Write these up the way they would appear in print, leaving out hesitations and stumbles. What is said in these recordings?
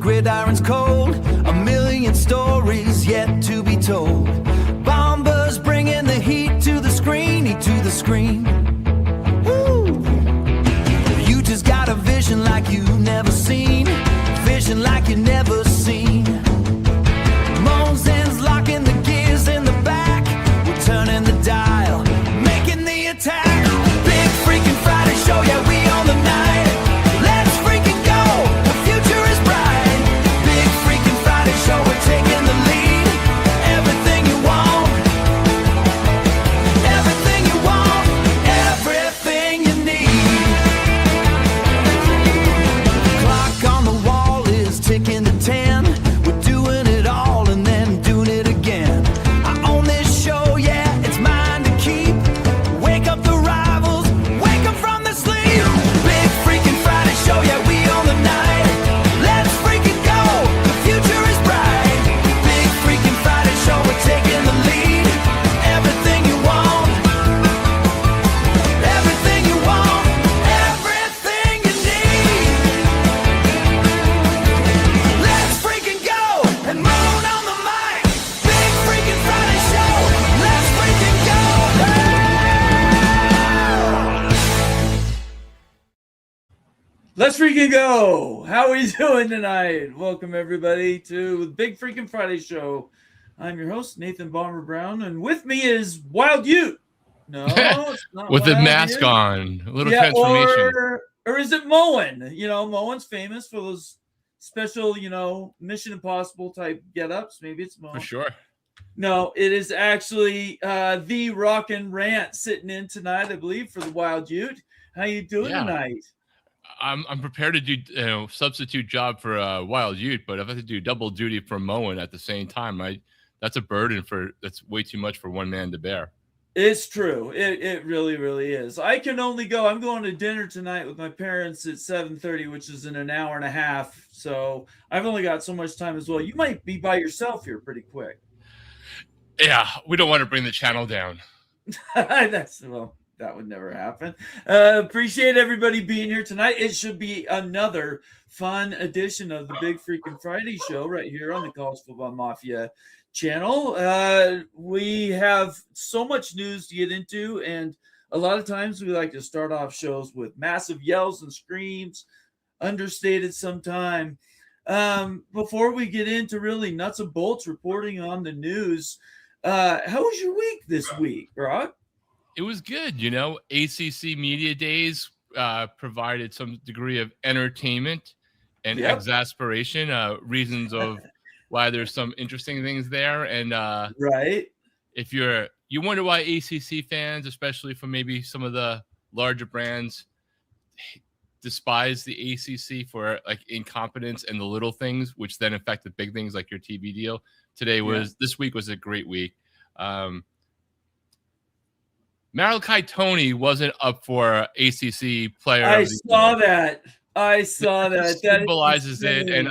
gridiron's cold, a million stories yet to be told. Bombers bringing the heat to the screen, Woo! You just got a vision like you've never seen, vision like you never seen. Mosins locking the gears in the back, we're turning the dial, making the attack. Big freaking Friday show, yeah, we on the night. Let's freaking go, the future is bright. Big freaking Friday show, we're taking the lead. Everything you want, everything you want, everything you need. Clock on the wall is ticking to 10. We're doing it all and then doing it again. I own this show, yeah, it's mine to keep. Wake up the rivals, wake up from the sleep. Big freaking Friday show, yeah, we on the night. Let's freaking go, the future is bright. Big freaking Friday show, we're taking the lead. Everything you want, everything you want, everything you need. Let's freaking go and moan on the mic. Big freaking Friday show, let's freaking go. Let's freaking go. How are you doing tonight? Welcome everybody to the Big Freaking Friday Show. I'm your host, Nathan Bomber Brown, and with me is Wild Ute. No, it's not With a Wild mask Ute. on, a little transformation. Or is it Moen? You know, Moen's famous for those special, Mission Impossible type get-ups. Maybe it's Moen. For sure. No, it is actually the Rockin' Rant sitting in tonight, I believe, for the Wild Ute. How you doing Yeah. tonight? I'm prepared to do substitute job for Wild Ute, but if I have to do double duty for Moen at the same time, that's a burden that's way too much for one man to bear. It's true. It really, really is. I can only go. I'm going to dinner tonight with my parents at 7:30, which is in an hour and a half. So I've only got so much time as well. You might be by yourself here pretty quick. Yeah, we don't want to bring the channel down. That would never happen. Appreciate everybody being here tonight. It should be another fun edition of the Big Freaking Friday Show right here on the College Football Mafia channel. We have so much news to get into, and a lot of times we like to start off shows with massive yells and screams, understated sometime. Before we get into really nuts and bolts reporting on the news, how was your week this week, Brock? It was good, ACC Media Days provided some degree of entertainment and exasperation, reasons of why there's some interesting things there. And right, if you wonder why ACC fans, especially from maybe some of the larger brands, despise the ACC for like incompetence and the little things, which then affect the big things like your TV deal. This week was a great week. Malachi Tony wasn't up for ACC player. I saw that. That symbolizes it, and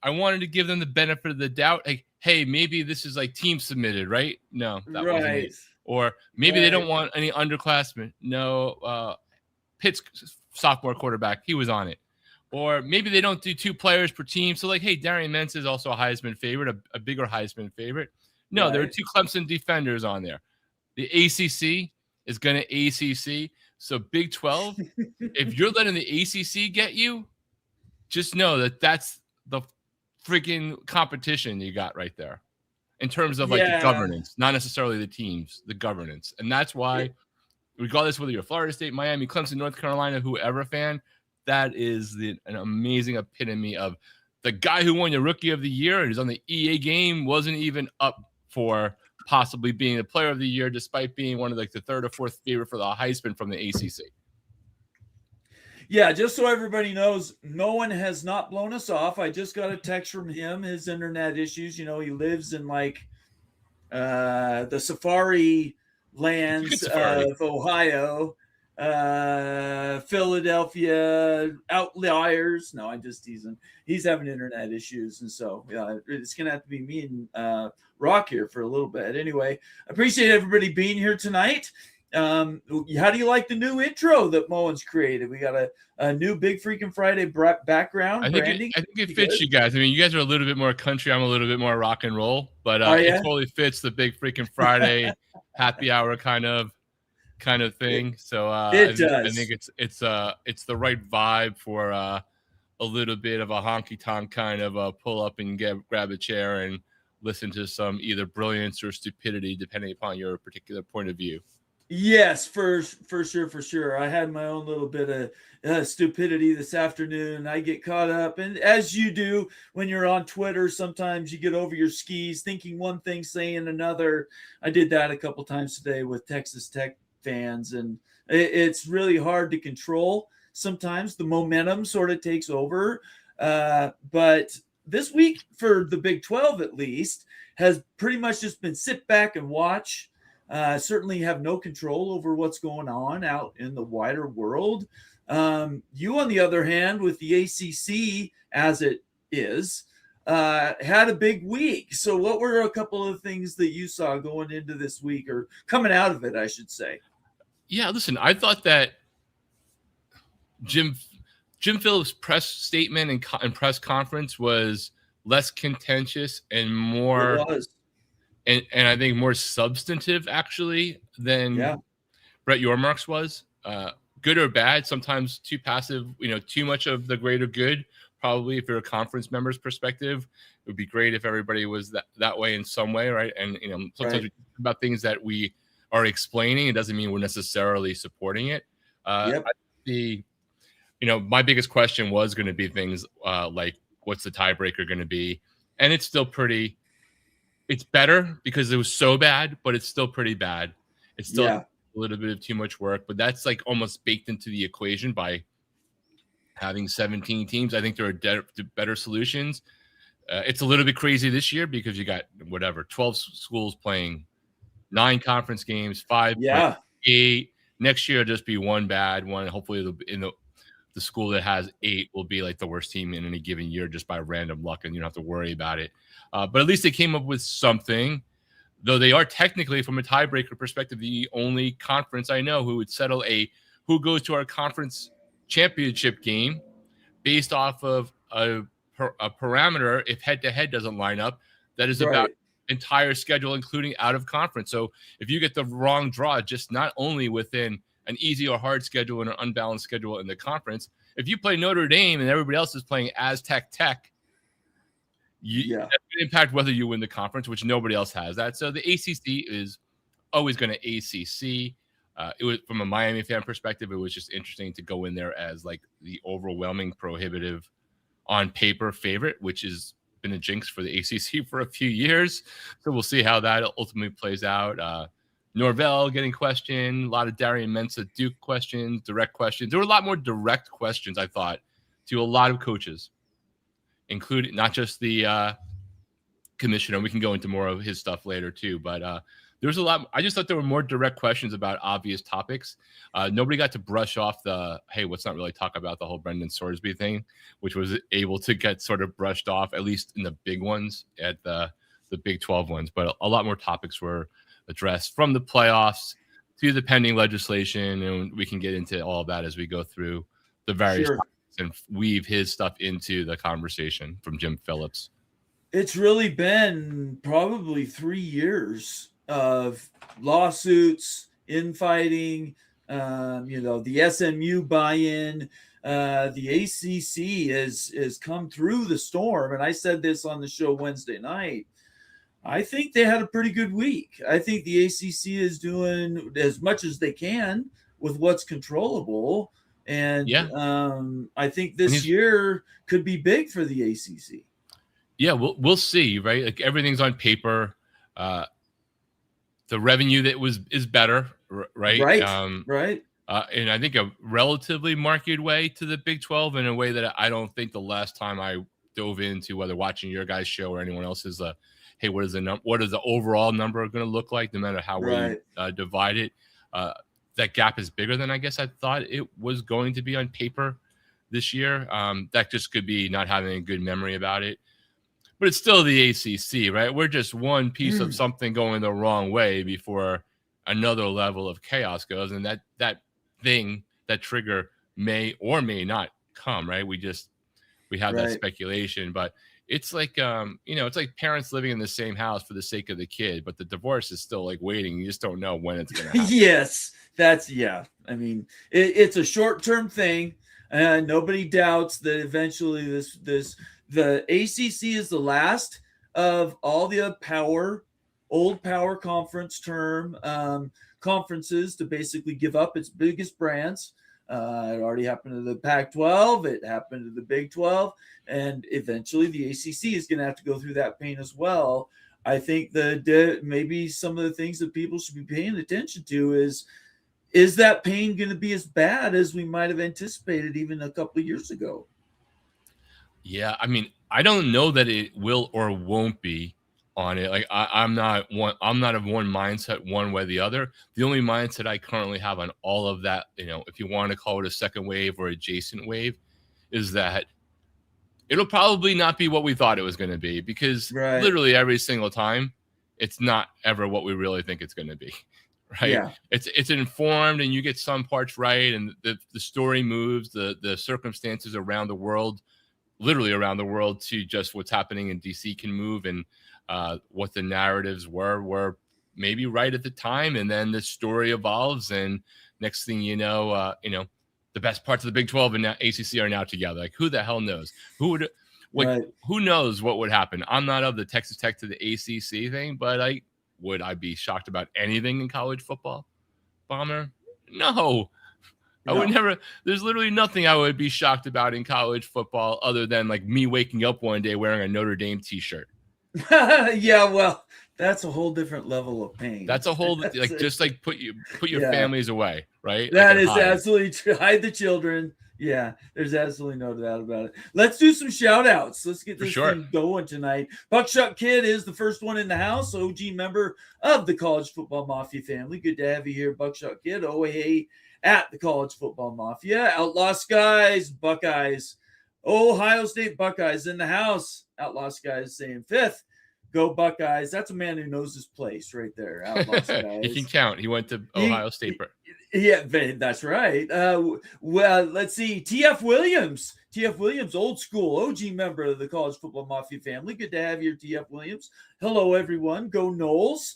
I wanted to give them the benefit of the doubt. Like, hey, maybe this is like team submitted, right? No, that wasn't it. Or maybe they don't want any underclassmen. No, Pitt's sophomore quarterback, he was on it. Or maybe they don't do two players per team. So like, hey, Darian Mintz is also a Heisman favorite, a bigger Heisman favorite. No, there are two Clemson defenders on there. The ACC is going to ACC. So Big 12, if you're letting the ACC get you, just know that that's the freaking competition you got right there in terms of like the governance, not necessarily the teams, the governance. And that's why, regardless whether you're Florida State, Miami, Clemson, North Carolina, whoever fan, that is an amazing epitome of the guy who won your Rookie of the Year and is on the EA game wasn't even up for possibly being the player of the year, despite being one of like the third or fourth favorite for the Heisman from the ACC. Yeah, just so everybody knows, no one has not blown us off. I just got a text from him, his internet issues. He lives in like the safari lands of Ohio, Philadelphia, outliers. No, I'm just teasing. He's having internet issues. And so it's going to have to be me and Rock here for a little bit. Anyway, appreciate everybody being here tonight. How do you like the new intro that Moen's created? We got a new Big Freaking Friday background branding. I think it fits you guys. I mean, you guys are a little bit more country. I'm a little bit more rock and roll, but it totally fits the Big Freaking Friday happy hour kind of thing. So I think it's the right vibe for a little bit of a honky tonk kind of pull up and grab a chair and listen to some either brilliance or stupidity, depending upon your particular point of view. Yes, for sure. I had my own little bit of stupidity this afternoon. I get caught up, and as you do when you're on Twitter, sometimes you get over your skis, thinking one thing, saying another. I did that a couple times today with Texas Tech fans, and it's really hard to control. Sometimes the momentum sort of takes over, but this week for the Big 12 at least has pretty much just been sit back and watch. Certainly have no control over what's going on out in the wider world. You, on the other hand, with the ACC as it is, had a big week. So what were a couple of things that you saw going into this week, or coming out of it, I should say? Yeah, listen, I thought that Jim Phillips' press statement and press conference was less contentious and more... It was. And I think more substantive, actually, than Brett Yormark's was. Good or bad, sometimes too passive, too much of the greater good. Probably, if you're a conference member's perspective, it would be great if everybody was that way in some way, right? And, sometimes we talk about things that we are explaining. It doesn't mean we're necessarily supporting it. My biggest question was going to be things like, what's the tiebreaker going to be? And it's still it's better because it was so bad, but it's still pretty bad. It's still a little bit of too much work, but that's like almost baked into the equation by having 17 teams. I think there are better solutions. It's a little bit crazy this year because you got 12 schools playing 9 conference games, 5, 8. Next year, it'll just be one bad one. Hopefully the school that has 8 will be like the worst team in any given year just by random luck, and you don't have to worry about it. But at least they came up with something, though they are technically, from a tiebreaker perspective, the only conference I know who would settle who goes to our conference championship game based off of a parameter if head-to-head doesn't line up. That is about entire schedule, including out of conference. So if you get the wrong draw, just not only within an easy or hard schedule and an unbalanced schedule in the conference, if you play Notre Dame and everybody else is playing Aztec Tech, that could impact whether you win the conference, which nobody else has that. So the ACC is always going to ACC. It was, from a Miami fan perspective, it was just interesting to go in there as like the overwhelming, prohibitive, on paper favorite, which has been a jinx for the ACC for a few years. So we'll see how that ultimately plays out. Norvell getting questioned, a lot of Darian Mensah Duke questions, direct questions. There were a lot more direct questions, I thought, to a lot of coaches, including not just the commissioner. We can go into more of his stuff later too, but there was a lot. I just thought there were more direct questions about obvious topics. Nobody got to brush off hey, let's not really talk about the whole Brendan Sorsby thing, which was able to get sort of brushed off, at least in the big ones, at the Big 12 ones. But a lot more topics were addressed, from the playoffs to the pending legislation, and we can get into all of that as we go through the various topics and weave his stuff into the conversation from Jim Phillips. It's really been probably 3 years of lawsuits, infighting, the SMU buy-in. The ACC has come through the storm, and I said this on the show Wednesday night. I think they had a pretty good week. I think the ACC is doing as much as they can with what's controllable, and I think this year could be big for the ACC. Yeah, we'll see, right? Like, everything's on paper. The revenue that is better, right? Right. And I think a relatively marked way to the Big 12 in a way that I don't think the last time I dove into, whether watching your guys' show or anyone else's, hey, what is the overall number going to look like, no matter how we divide it? That gap is bigger than I guess I thought it was going to be on paper this year. That just could be not having a good memory about it. But it's still the ACC, right? We're just one piece of something going the wrong way before another level of chaos goes, and that trigger may or may not come, right? We have that speculation, but it's like, it's like parents living in the same house for the sake of the kid, but the divorce is still like waiting. You just don't know when it's going to happen. Yes, I mean, it's a short-term thing, and nobody doubts that eventually the ACC is the last of all the old power conference term conferences to basically give up its biggest brands. It already happened to the Pac-12. It happened to the Big 12. And eventually the ACC is going to have to go through that pain as well. I think that maybe some of the things that people should be paying attention to is that pain going to be as bad as we might have anticipated even a couple of years ago? Yeah, I mean, I don't know that it will or won't be on it. Like I'm not of one mindset one way or the other. The only mindset I currently have on all of that, if you want to call it a second wave or adjacent wave, is that it'll probably not be what we thought it was going to be, because literally every single time it's not ever what we really think it's going to be. Right. Yeah. It's informed, and you get some parts right, and the story moves, the circumstances around the world, literally around the world, to just what's happening in DC can move, and what the narratives were maybe right at the time, and then the story evolves, and next thing you know, the best parts of the Big 12 and ACC are now together. Like, who the hell knows? Who knows what would happen? I'm not of the Texas Tech to the ACC thing, but would I be shocked about anything in college football, Bomber? No. I would never. There's literally nothing I would be shocked about in college football other than like me waking up one day wearing a Notre Dame t-shirt. Yeah, well, that's a whole different level of pain. That's a whole just like put your families away, right? That is absolutely true. Hide the children. Yeah, there's absolutely no doubt about it. Let's do some shout outs. Let's get this thing going tonight. Buckshot Kid is the first one in the house, OG member of the College Football Mafia family. Good to have you here, Buckshot Kid. OAA at the College Football Mafia. Outlaw Skies, Buckeyes. Ohio State Buckeyes in the house. Outlaw Skies saying fifth. Go Buckeyes. That's a man who knows his place right there. Outlaw Skies. He can count. He went to Ohio State. Yeah, that's right. Well, let's see. TF Williams. TF Williams, old school, OG member of the College Football Mafia family. Good to have you, TF Williams. Hello, everyone. Go Noles.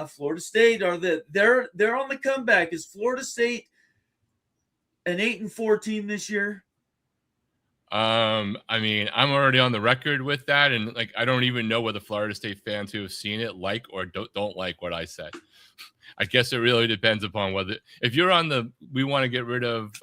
Florida State they're on the comeback. Is Florida State an 8-4 team this year? I mean, I'm already on the record with that, and like I don't even know whether Florida State fans who have seen it like or don't like what I said. I guess it really depends upon whether if you're on the we want to get rid of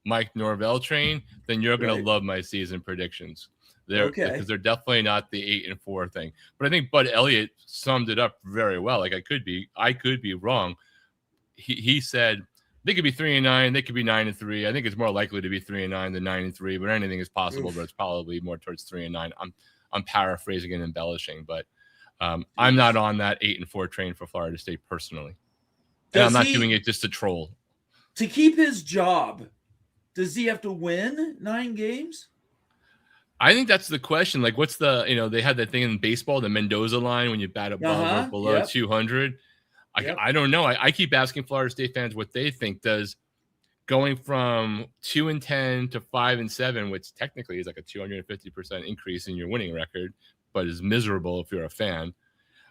Mike Norvell train, then you're gonna love my season predictions. Because they're definitely not the 8-4 thing. But I think Bud Elliott summed it up very well. Like I could be wrong. He said they could be 3-9, they could be 9-3. I think it's more likely to be 3-9 than 9-3, but anything is possible. But it's probably more towards 3-9. I'm paraphrasing and embellishing, but I'm not on that 8-4 train for Florida State personally. And I'm not doing it just to troll. To keep his job, does he have to win 9 games? I think that's the question. Like, what's the, they had that thing in baseball, the Mendoza line, when you bat above or below 200. I don't know. I keep asking Florida State fans what they think. Does going from 2-10 to 5-7, which technically is like a 250% increase in your winning record, but is miserable if you're a fan.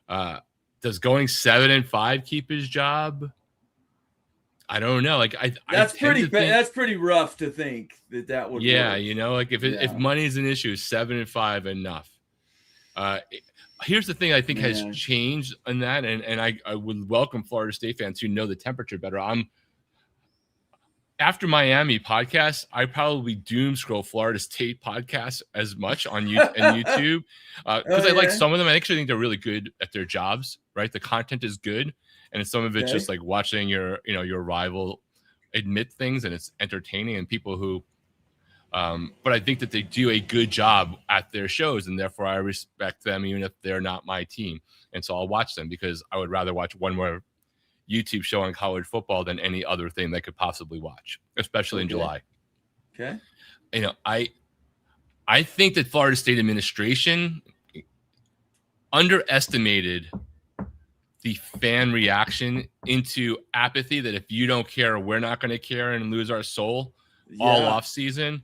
Does going 7-5 keep his job? I don't know. Like that's pretty rough to think that would. Yeah, work. If money's an issue, 7-5 enough. Here's the thing I think has changed on that, and I would welcome Florida State fans who know the temperature better. After Miami podcast, I probably doom scroll Florida State podcasts as much on YouTube because I like some of them. I actually think they're really good at their jobs. Right, the content is good. And some of it's just like watching your rival admit things, and it's entertaining, and people who, but I think that they do a good job at their shows, and therefore I respect them even if they're not my team. And so I'll watch them because I would rather watch one more YouTube show on college football than any other thing they could possibly watch, especially in July. Okay. I think that Florida State administration underestimated the fan reaction into apathy that if you don't care, we're not going to care and lose our soul all off season.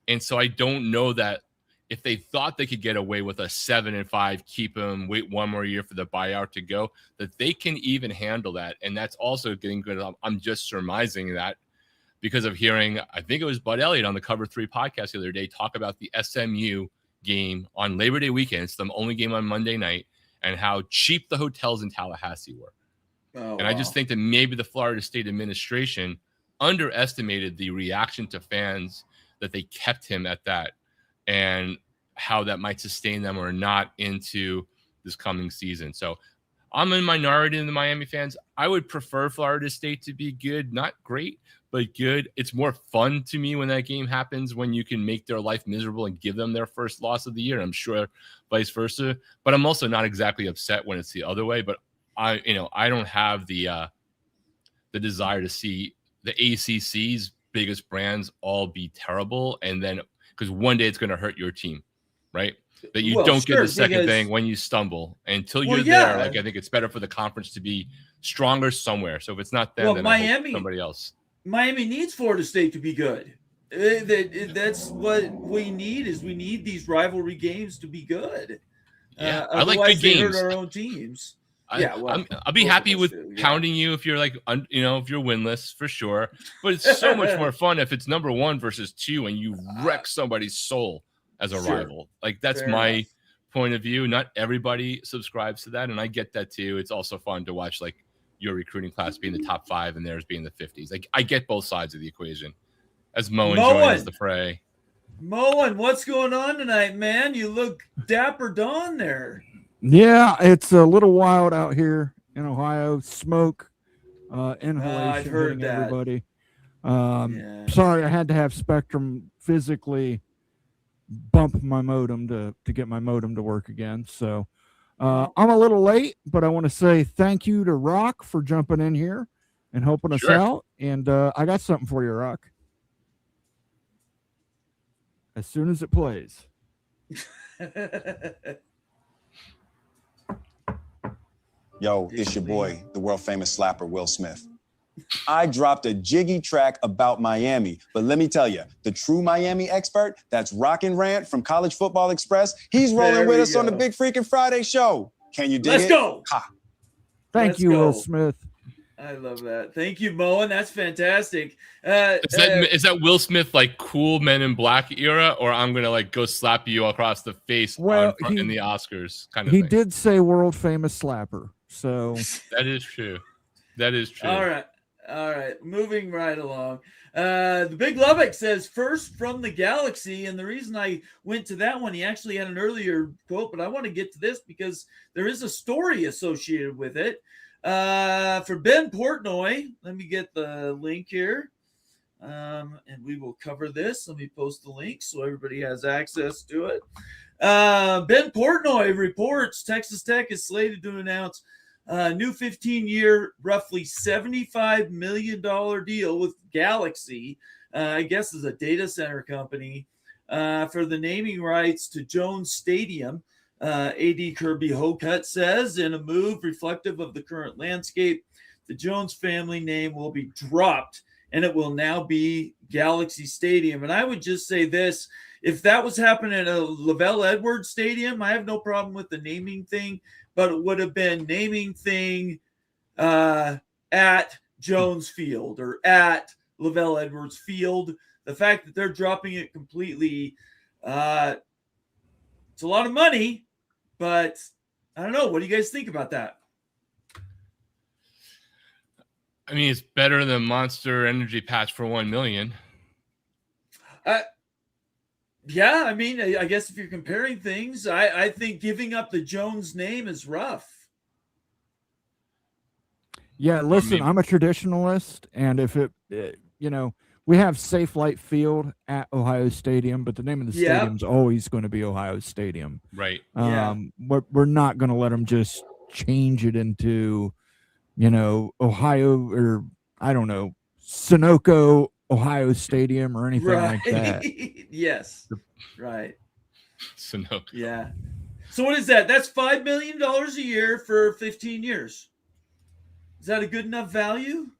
And so I don't know that if they thought they could get away with a 7-5, keep them, wait one more year for the buyout to go, that they can even handle that. And that's also getting good. I'm just surmising that because of hearing, I think it was Bud Elliott on the Cover 3 podcast the other day, talk about the SMU game on Labor Day weekend. It's the only game on Monday night, and how cheap the hotels in Tallahassee were. I just think that maybe the Florida State administration underestimated the reaction to fans that they kept him at that, and how that might sustain them or not into this coming season. So I'm in minority in the Miami fans. I would prefer Florida State to be good, not great, but good. It's more fun to me when that game happens, when you can make their life miserable and give them their first loss of the year. I'm sure vice versa, but I'm also not exactly upset when it's the other way. But I don't have the desire to see the ACC's biggest brands all be terrible, and then because one day it's going to hurt your team, right? That you don't get the second thing when you stumble. Until you're there, like, I think it's better for the conference to be stronger somewhere. So if it's not them, then Miami, somebody else. Miami needs Florida State to be good. That's what we need. Is we need these rivalry games to be good. Yeah, I like good games. Hurt our own teams. I'll be happy with pounding you if you're like, if you're winless for sure. But it's so much more fun if it's number 1 versus 2 and you wreck somebody's soul as a rival. Like, that's my point of view. Not everybody subscribes to that, and I get that too. It's also fun to watch, like, your recruiting class being the top 5 and theirs being the 50s. Like, I get both sides of the equation. As Moen joins the fray. Moen, what's going on tonight, man? You look dapper Don there. Yeah, it's a little wild out here in Ohio. Smoke, inhalation, I've heard that. Everybody. Sorry, I had to have Spectrum physically bump my modem to get my modem to work again. So I'm a little late, but I want to say thank you to Rock for jumping in here and helping us out. And I got something for you, Rock. As soon as it plays. Yo, it's your boy, the world famous slapper, Will Smith. I dropped a jiggy track about Miami, but let me tell you, the true Miami expert, that's Rockin' Rant from College Football Express. He's rolling with us on the Big Freaking Friday show. Can you dig it? Let's go. Thank you, Will Smith. I love that. Thank you, Moen. That's fantastic. Is that Will Smith, like, cool Men in Black era, or I'm gonna like go slap you across the face in the Oscars kind of thing? He did say world famous slapper, so that is true. That is true. All right. Moving right along. The Big Lubbock says first from the galaxy, and the reason I went to that one, he actually had an earlier quote, but I want to get to this because there is a story associated with it. For Ben Portnoy, let me get the link here, and we will cover this. Let me post the link so everybody has access to it. Ben Portnoy reports Texas Tech is slated to announce a new 15-year, roughly $75 million deal with Galaxy, I guess is a data center company, for the naming rights to Jones Stadium. AD Kirby Hocutt says, in a move reflective of the current landscape, the Jones family name will be dropped and it will now be Galaxy Stadium. And I would just say this, if that was happening at a Lavelle Edwards Stadium, I have no problem with the naming thing, but it would have been naming thing at Jones Field or at Lavelle Edwards Field. The fact that they're dropping it completely, it's a lot of money, but I don't know. What do you guys think about that? I mean, it's better than Monster Energy patch for $1 million. Yeah, I mean, I guess if you're comparing things, I think giving up the Jones name is rough. Yeah, listen, I'm a traditionalist, and if we have Safe Light Field at Ohio Stadium, but the name of the stadium is always going to be Ohio Stadium. Right. We're not going to let them just change it into, Ohio or, I don't know, Sunoco Ohio Stadium or anything like that. Yes. Right. Sunoco. Yeah. So what is that? That's $5 million a year for 15 years. Is that a good enough value?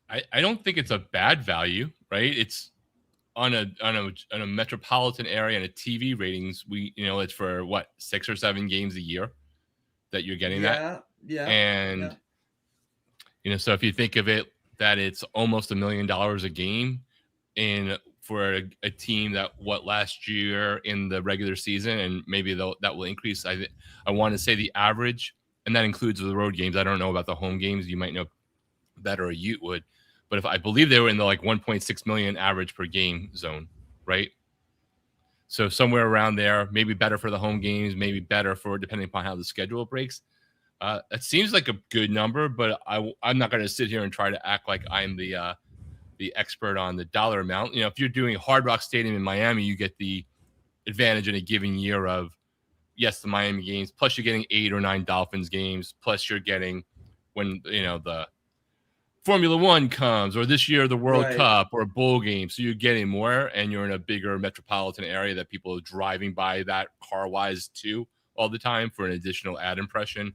I don't think it's a bad value, right? It's on a metropolitan area and a TV ratings. It's for what, 6 or 7 games a year that you're getting that. Yeah. And so if you think of it, that it's almost $1 million a game for a team that last year in the regular season, and maybe that will increase. I want to say the average, and that includes the road games. I don't know about the home games. You might know better, or you would. But I believe they were in the 1.6 million average per game zone, right? So somewhere around there, maybe better for the home games, maybe better for depending upon how the schedule breaks. It seems like a good number, but I'm not going to sit here and try to act like I'm the expert on the dollar amount. If you're doing Hard Rock Stadium in Miami, you get the advantage in a given year of, yes, the Miami games, plus you're getting 8 or 9 Dolphins games, plus you're getting when the Formula One comes, or this year the World Cup or a bowl game. So you're getting more, and you're in a bigger metropolitan area that people are driving by that car-wise too all the time for an additional ad impression.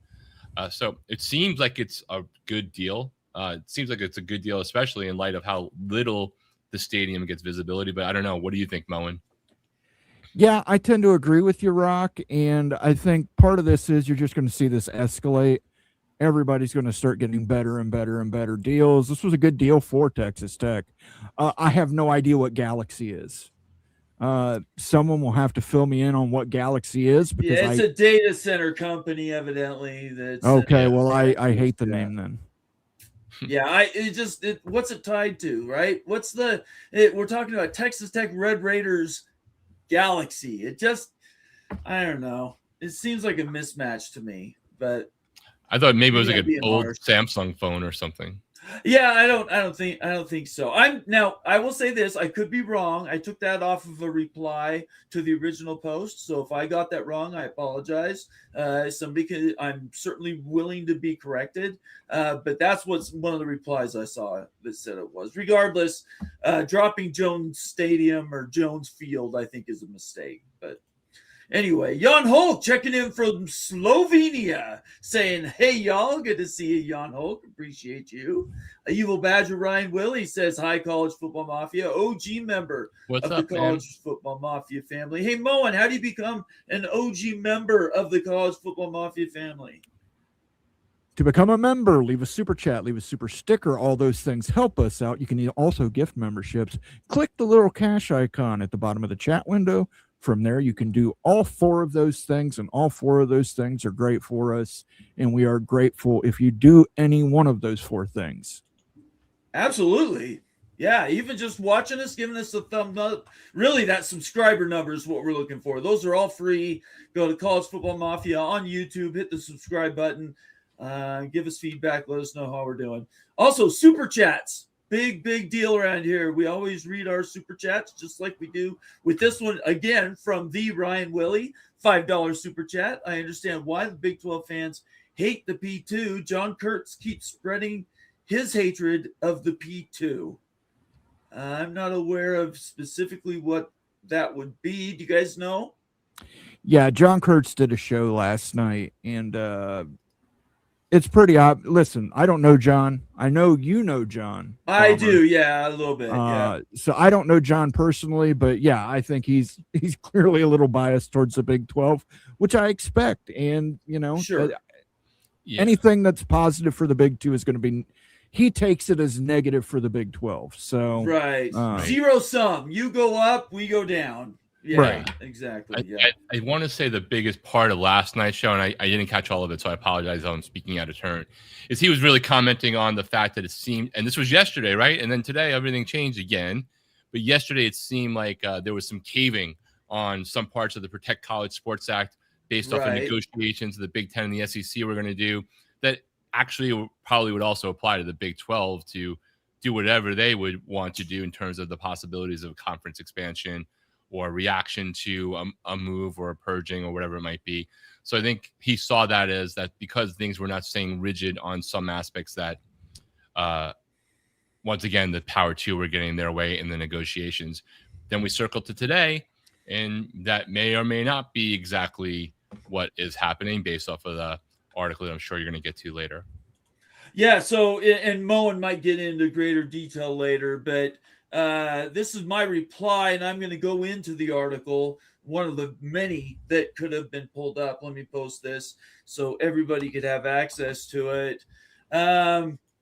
So it seems like it's a good deal. It seems like it's a good deal, especially in light of how little the stadium gets visibility. But I don't know. What do you think, Moen? Yeah, I tend to agree with you, Rock. And I think part of this is you're just going to see this escalate. Everybody's going to start getting better and better and better deals. This was a good deal for Texas Tech. I have no idea what Galaxy is. Someone will have to fill me in on what Galaxy is. Because it's a data center company, evidently. Okay, well, I hate the name then. Yeah, what's it tied to, right? We're talking about Texas Tech Red Raiders Galaxy. I don't know. It seems like a mismatch to me, but I thought maybe it was like an old Samsung phone or something. Yeah, I don't think so. I will say this, I could be wrong. I took that off of a reply to the original post. So if I got that wrong, I apologize. I'm certainly willing to be corrected. But that's what's one of the replies I saw that said it was. Regardless, dropping Jones Stadium or Jones Field, I think, is a mistake. But anyway, Jan Hulk checking in from Slovenia, saying, "Hey, y'all, good to see you, Jan Hulk. Appreciate you." A Evil Badger Ryan Willie says, "Hi, College Football Mafia, OG member of the College Football Mafia family." Hey, Moen, how do you become an OG member of the College Football Mafia family? To become a member, leave a super chat, leave a super sticker. All those things help us out. You can also gift memberships. Click the little cash icon at the bottom of the chat window. From there, you can do all 4 of those things, and all 4 of those things are great for us, and we are grateful if you do any one of those 4 things. Absolutely. Yeah, even just watching us, giving us a thumbs up. Really, that subscriber number is what we're looking for. Those are all free. Go to College Football Mafia on YouTube, hit the subscribe button, give us feedback, let us know how we're doing. Also, super chats. Big deal around here. We always read our super chats, just like we do with this one, again, from the Ryan Willie, $5 super chat. I understand why the Big 12 fans hate the P2. John Kurtz keeps spreading his hatred of the P2. I'm not aware of specifically what that would be. Do you guys know? Yeah, John Kurtz did a show last night, and it's pretty obvious. Listen, I don't know John. I know you know John. I do, yeah, a little bit. Yeah. So I don't know John personally, but yeah, I think he's clearly a little biased towards the Big 12, which I expect. And sure. Anything that's positive for the Big 2 is going to be. He takes it as negative for the Big 12. So right, zero sum. You go up, we go down. Yeah, right. Exactly. Yeah. I want to say the biggest part of last night's show, and I didn't catch all of it, so I apologize if I'm speaking out of turn, is he was really commenting on the fact that it seemed, and this was yesterday, right? And then today everything changed again. But yesterday it seemed like there was some caving on some parts of the Protect College Sports Act based off of negotiations the Big Ten and the SEC were going to do that actually probably would also apply to the Big 12 to do whatever they would want to do in terms of the possibilities of conference expansion or reaction to a move or a purging or whatever it might be. So I think he saw that as that because things were not staying rigid on some aspects that, once again, the Power 2 were getting their way in the negotiations. Then we circle to today, and that may or may not be exactly what is happening based off of article that I'm sure you're going to get to later. Yeah, so, and Moen might get into greater detail later, but this is my reply, and I'm going to go into the article, one of the many that could have been pulled up. Let me post this so everybody could have access to it.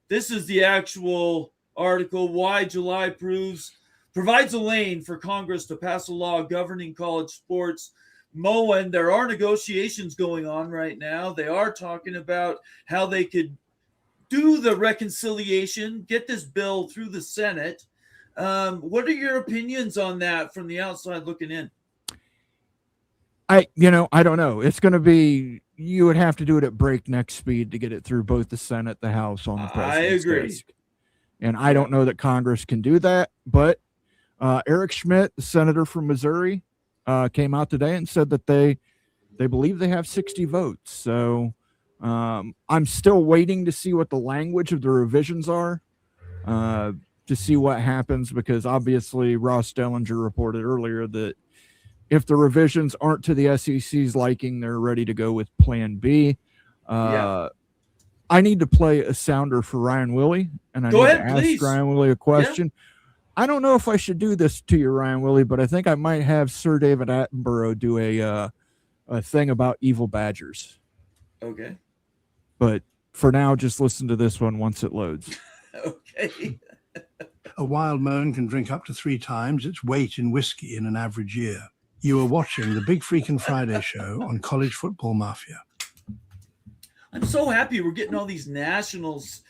This is the actual article, Why July Provides a Lane for Congress to Pass a Law Governing College Sports. Moen, there are negotiations going on right now. They are talking about how they could do the reconciliation, get this bill through the Senate. What are your opinions on that from the outside looking in? I don't know. It's going to be, you would have to do it at breakneck speed to get it through both the Senate, the House on the president's desk. And I don't know that Congress can do that, but Eric Schmidt, the senator from Missouri, came out today and said that they believe they have 60 votes. So I'm still waiting to see what the language of the revisions are, to see what happens, because obviously Ross Dellinger reported earlier that if the revisions aren't to the SEC's liking, they're ready to go with Plan B. I need to play a sounder for Ryan Willie, and I need to ask Ryan Willie a question. Yeah. I don't know if I should do this to you, Ryan Willie, but I think I might have Sir David Attenborough do a thing about evil badgers. Okay. But for now, just listen to this one once it loads. Okay. A wild moan can drink up to 3 times its weight in whiskey in an average year. You are watching the Big Freakin' Friday show on College Football Mafia. I'm so happy we're getting all these nationals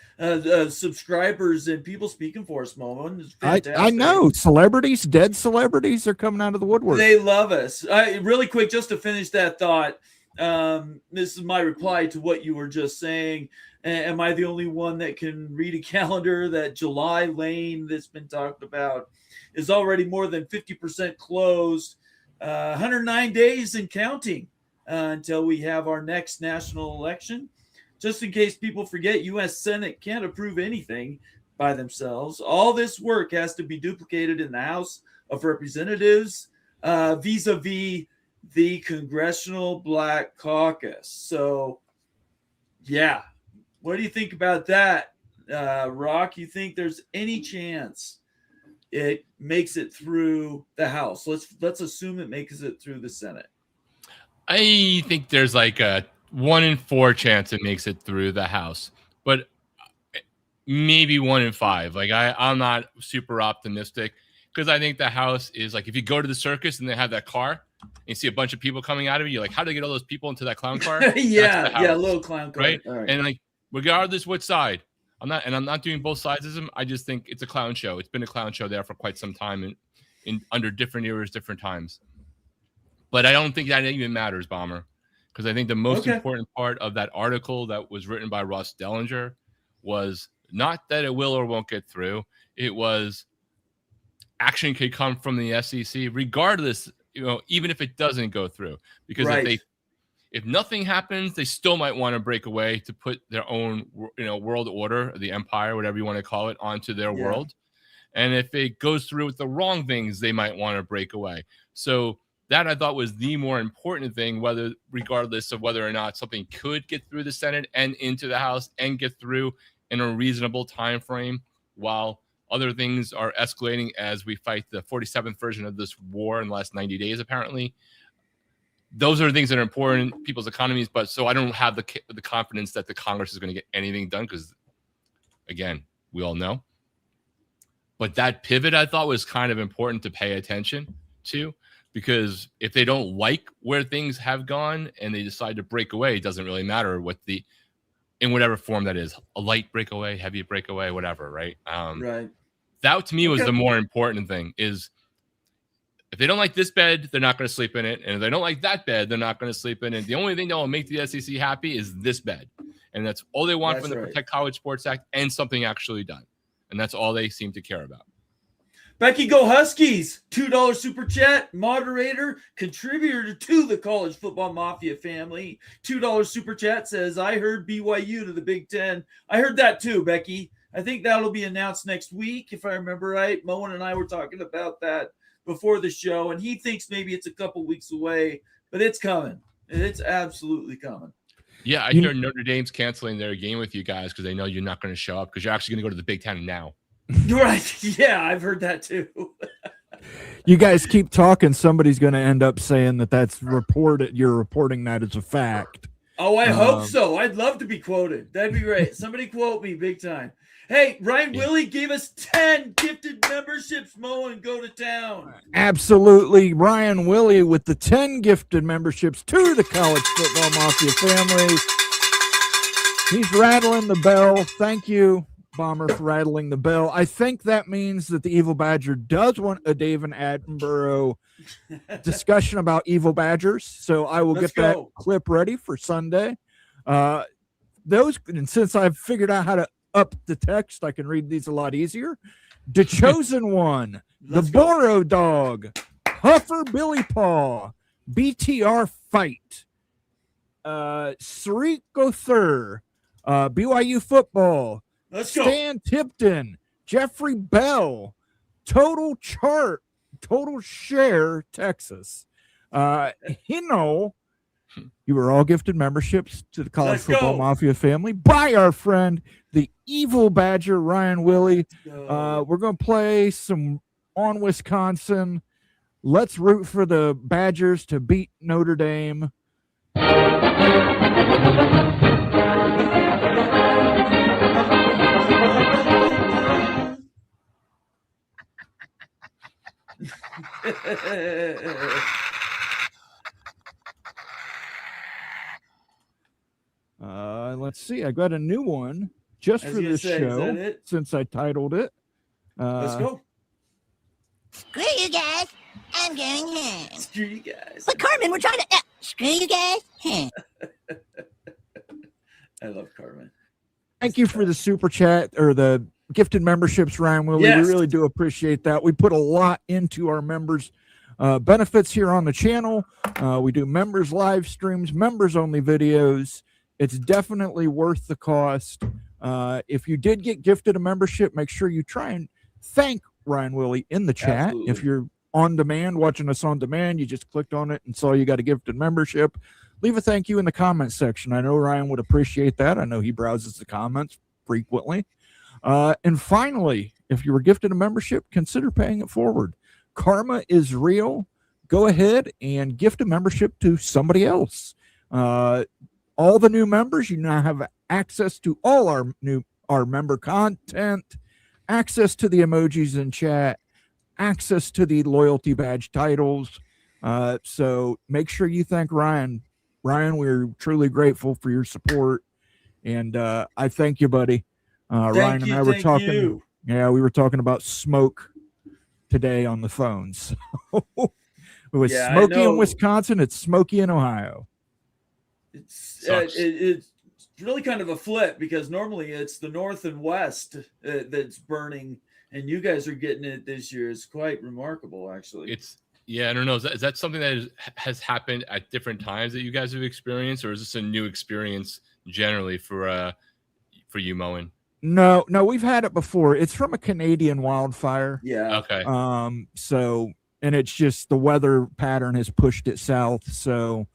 subscribers and people speaking for us, Moen. I know. Dead celebrities are coming out of the woodwork. They love us. Really quick, just to finish that thought, this is my reply to what you were just saying. Am I the only one that can read a calendar? That July lane that's been talked about is already more than 50% closed. 109 days and counting until we have our next national election. Just in case people forget, U.S. Senate can't approve anything by themselves. All this work has to be duplicated in the House of Representatives vis-a-vis the Congressional Black Caucus. So, yeah. What do you think about that, Rock? You think there's any chance it makes it through the House? Let's assume it makes it through the Senate. I think there's like a 1 in 4 chance it makes it through the House, but maybe 1 in 5. Like I'm not super optimistic, because I think the House is like, if you go to the circus and they have that car and you see a bunch of people coming out of it, you're like, how do they get all those people into that clown car? Yeah, little clown car, right? And like, regardless what side, I'm not doing both sides of them. I just think it's a clown show. It's been a clown show there for quite some time, in under different eras, different times. But I don't think that even matters, Bomber, because I think the most important part of that article that was written by Ross Dellinger was not that it will or won't get through. It was action could come from the SEC, regardless, even if it doesn't go through, because if nothing happens, they still might want to break away to put their own, world order, the empire, whatever you want to call it, onto their world. And if it goes through with the wrong things, they might want to break away. So that, I thought, was the more important thing, regardless of whether or not something could get through the Senate and into the House and get through in a reasonable time frame, while other things are escalating as we fight the 47th version of this war in the last 90 days, apparently. Those are things that are important in people's economies, but so I don't have the confidence that the Congress is going to get anything done, because, again, we all know. But that pivot, I thought, was kind of important to pay attention to, because if they don't like where things have gone and they decide to break away, it doesn't really matter in whatever form that is, a light breakaway, heavy breakaway, whatever, right? Right. That, to me, was the more important thing, is if they don't like this bed, they're not going to sleep in it. And if they don't like that bed, they're not going to sleep in it. The only thing that will make the SEC happy is this bed. And that's all they want from the Protect College Sports Act, and something actually done. And that's all they seem to care about. Becky, go Huskies. $2 super chat, moderator, contributor to the College Football Mafia family. $2 super chat says, I heard BYU to the Big Ten. I heard that too, Becky. I think that'll be announced next week, if I remember right. Moen and I were talking about that before the show, and he thinks maybe it's a couple weeks away, but it's coming. It's absolutely coming. Yeah, I hear Notre Dame's canceling their game with you guys because they know you're not going to show up because you're actually going to go to the Big Ten now. Right. Yeah, I've heard that too. You guys keep talking. Somebody's going to end up saying that's reported. You're reporting that as a fact. Oh, I hope so. I'd love to be quoted. That'd be great. Somebody quote me big time. Hey, Ryan Willie gave us 10 gifted memberships. Mo, and go to town. Absolutely. Ryan Willie with the 10 gifted memberships to the College Football Mafia family. He's rattling the bell. Thank you, Bomber, for rattling the bell. I think that means that the Evil Badger does want a Dave and Attenborough discussion about Evil Badgers. So I will get that clip ready for Sunday. And since I've figured out how to up the text, I can read these a lot easier. The Chosen One, the Boro Dog, Huffer Billy Paw, BTR Fight, Sarico Thur, BYU Football, Stan Tipton, Jeffrey Bell, Total Share Texas. You were all gifted memberships to the College Football Mafia family by our friend, the Evil Badger, Ryan Willie. We're going to play some on Wisconsin. Let's root for the Badgers to beat Notre Dame. Let's see. I got a new one just for this show since I titled it. Let's go. Screw you guys. I'm going home. Screw you guys. But Carmen, we're trying to... screw you guys. I love Carmen. Thank you for the super chat or the gifted memberships, Ryan Willie. Yes. We really do appreciate that. We put a lot into our members' benefits here on the channel. We do members live streams, members only videos. It's definitely worth the cost. If you did get gifted a membership, make sure you try and thank Ryan Willie in the chat. Absolutely. If you're on demand, watching us on demand, you just clicked on it and saw you got a gifted membership. Leave a thank you in the comments section. I know Ryan would appreciate that. I know he browses the comments frequently. And finally, if you were gifted a membership, consider paying it forward. Karma is real. Go ahead and gift a membership to somebody else. All the new members, you now have access to all our member content, access to the emojis in chat, access to the loyalty badge titles. So make sure you thank Ryan. Ryan, we're truly grateful for your support. And I thank you, buddy. Ryan and I were talking. Yeah, we were talking about smoke today on the phones. It was smoky in Wisconsin. It's smoky in Ohio. It's really kind of a flip because normally it's the north and west that's burning, and you guys are getting it this year. It's quite remarkable, actually. I don't know. Is that something that has happened at different times that you guys have experienced, or is this a new experience generally for you, Moen? No, we've had it before. It's from a Canadian wildfire. Yeah. Okay. And it's just the weather pattern has pushed it south. So,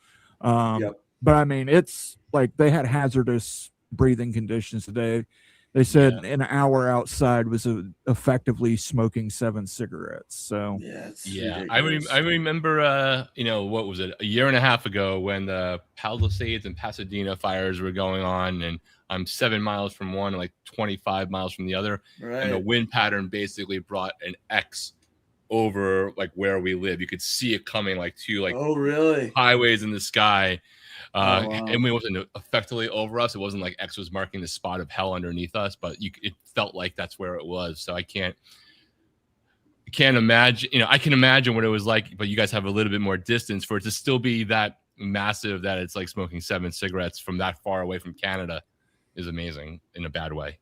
But I mean, it's like they had hazardous breathing conditions today. They said an hour outside was effectively smoking 7 cigarettes. So I remember, what was it, a year and a half ago when the Palisades and Pasadena fires were going on, and I'm 7 miles from one and like 25 miles from the other, and the wind pattern basically brought an X over like where we live. You could see it coming like two highways in the sky. And it wasn't effectively over us. It wasn't like X was marking the spot of hell underneath us, but it felt like that's where it was. So I can't imagine, I can imagine what it was like, but you guys have a little bit more distance for it to still be that massive that it's like smoking 7 cigarettes from that far away from Canada is amazing in a bad way.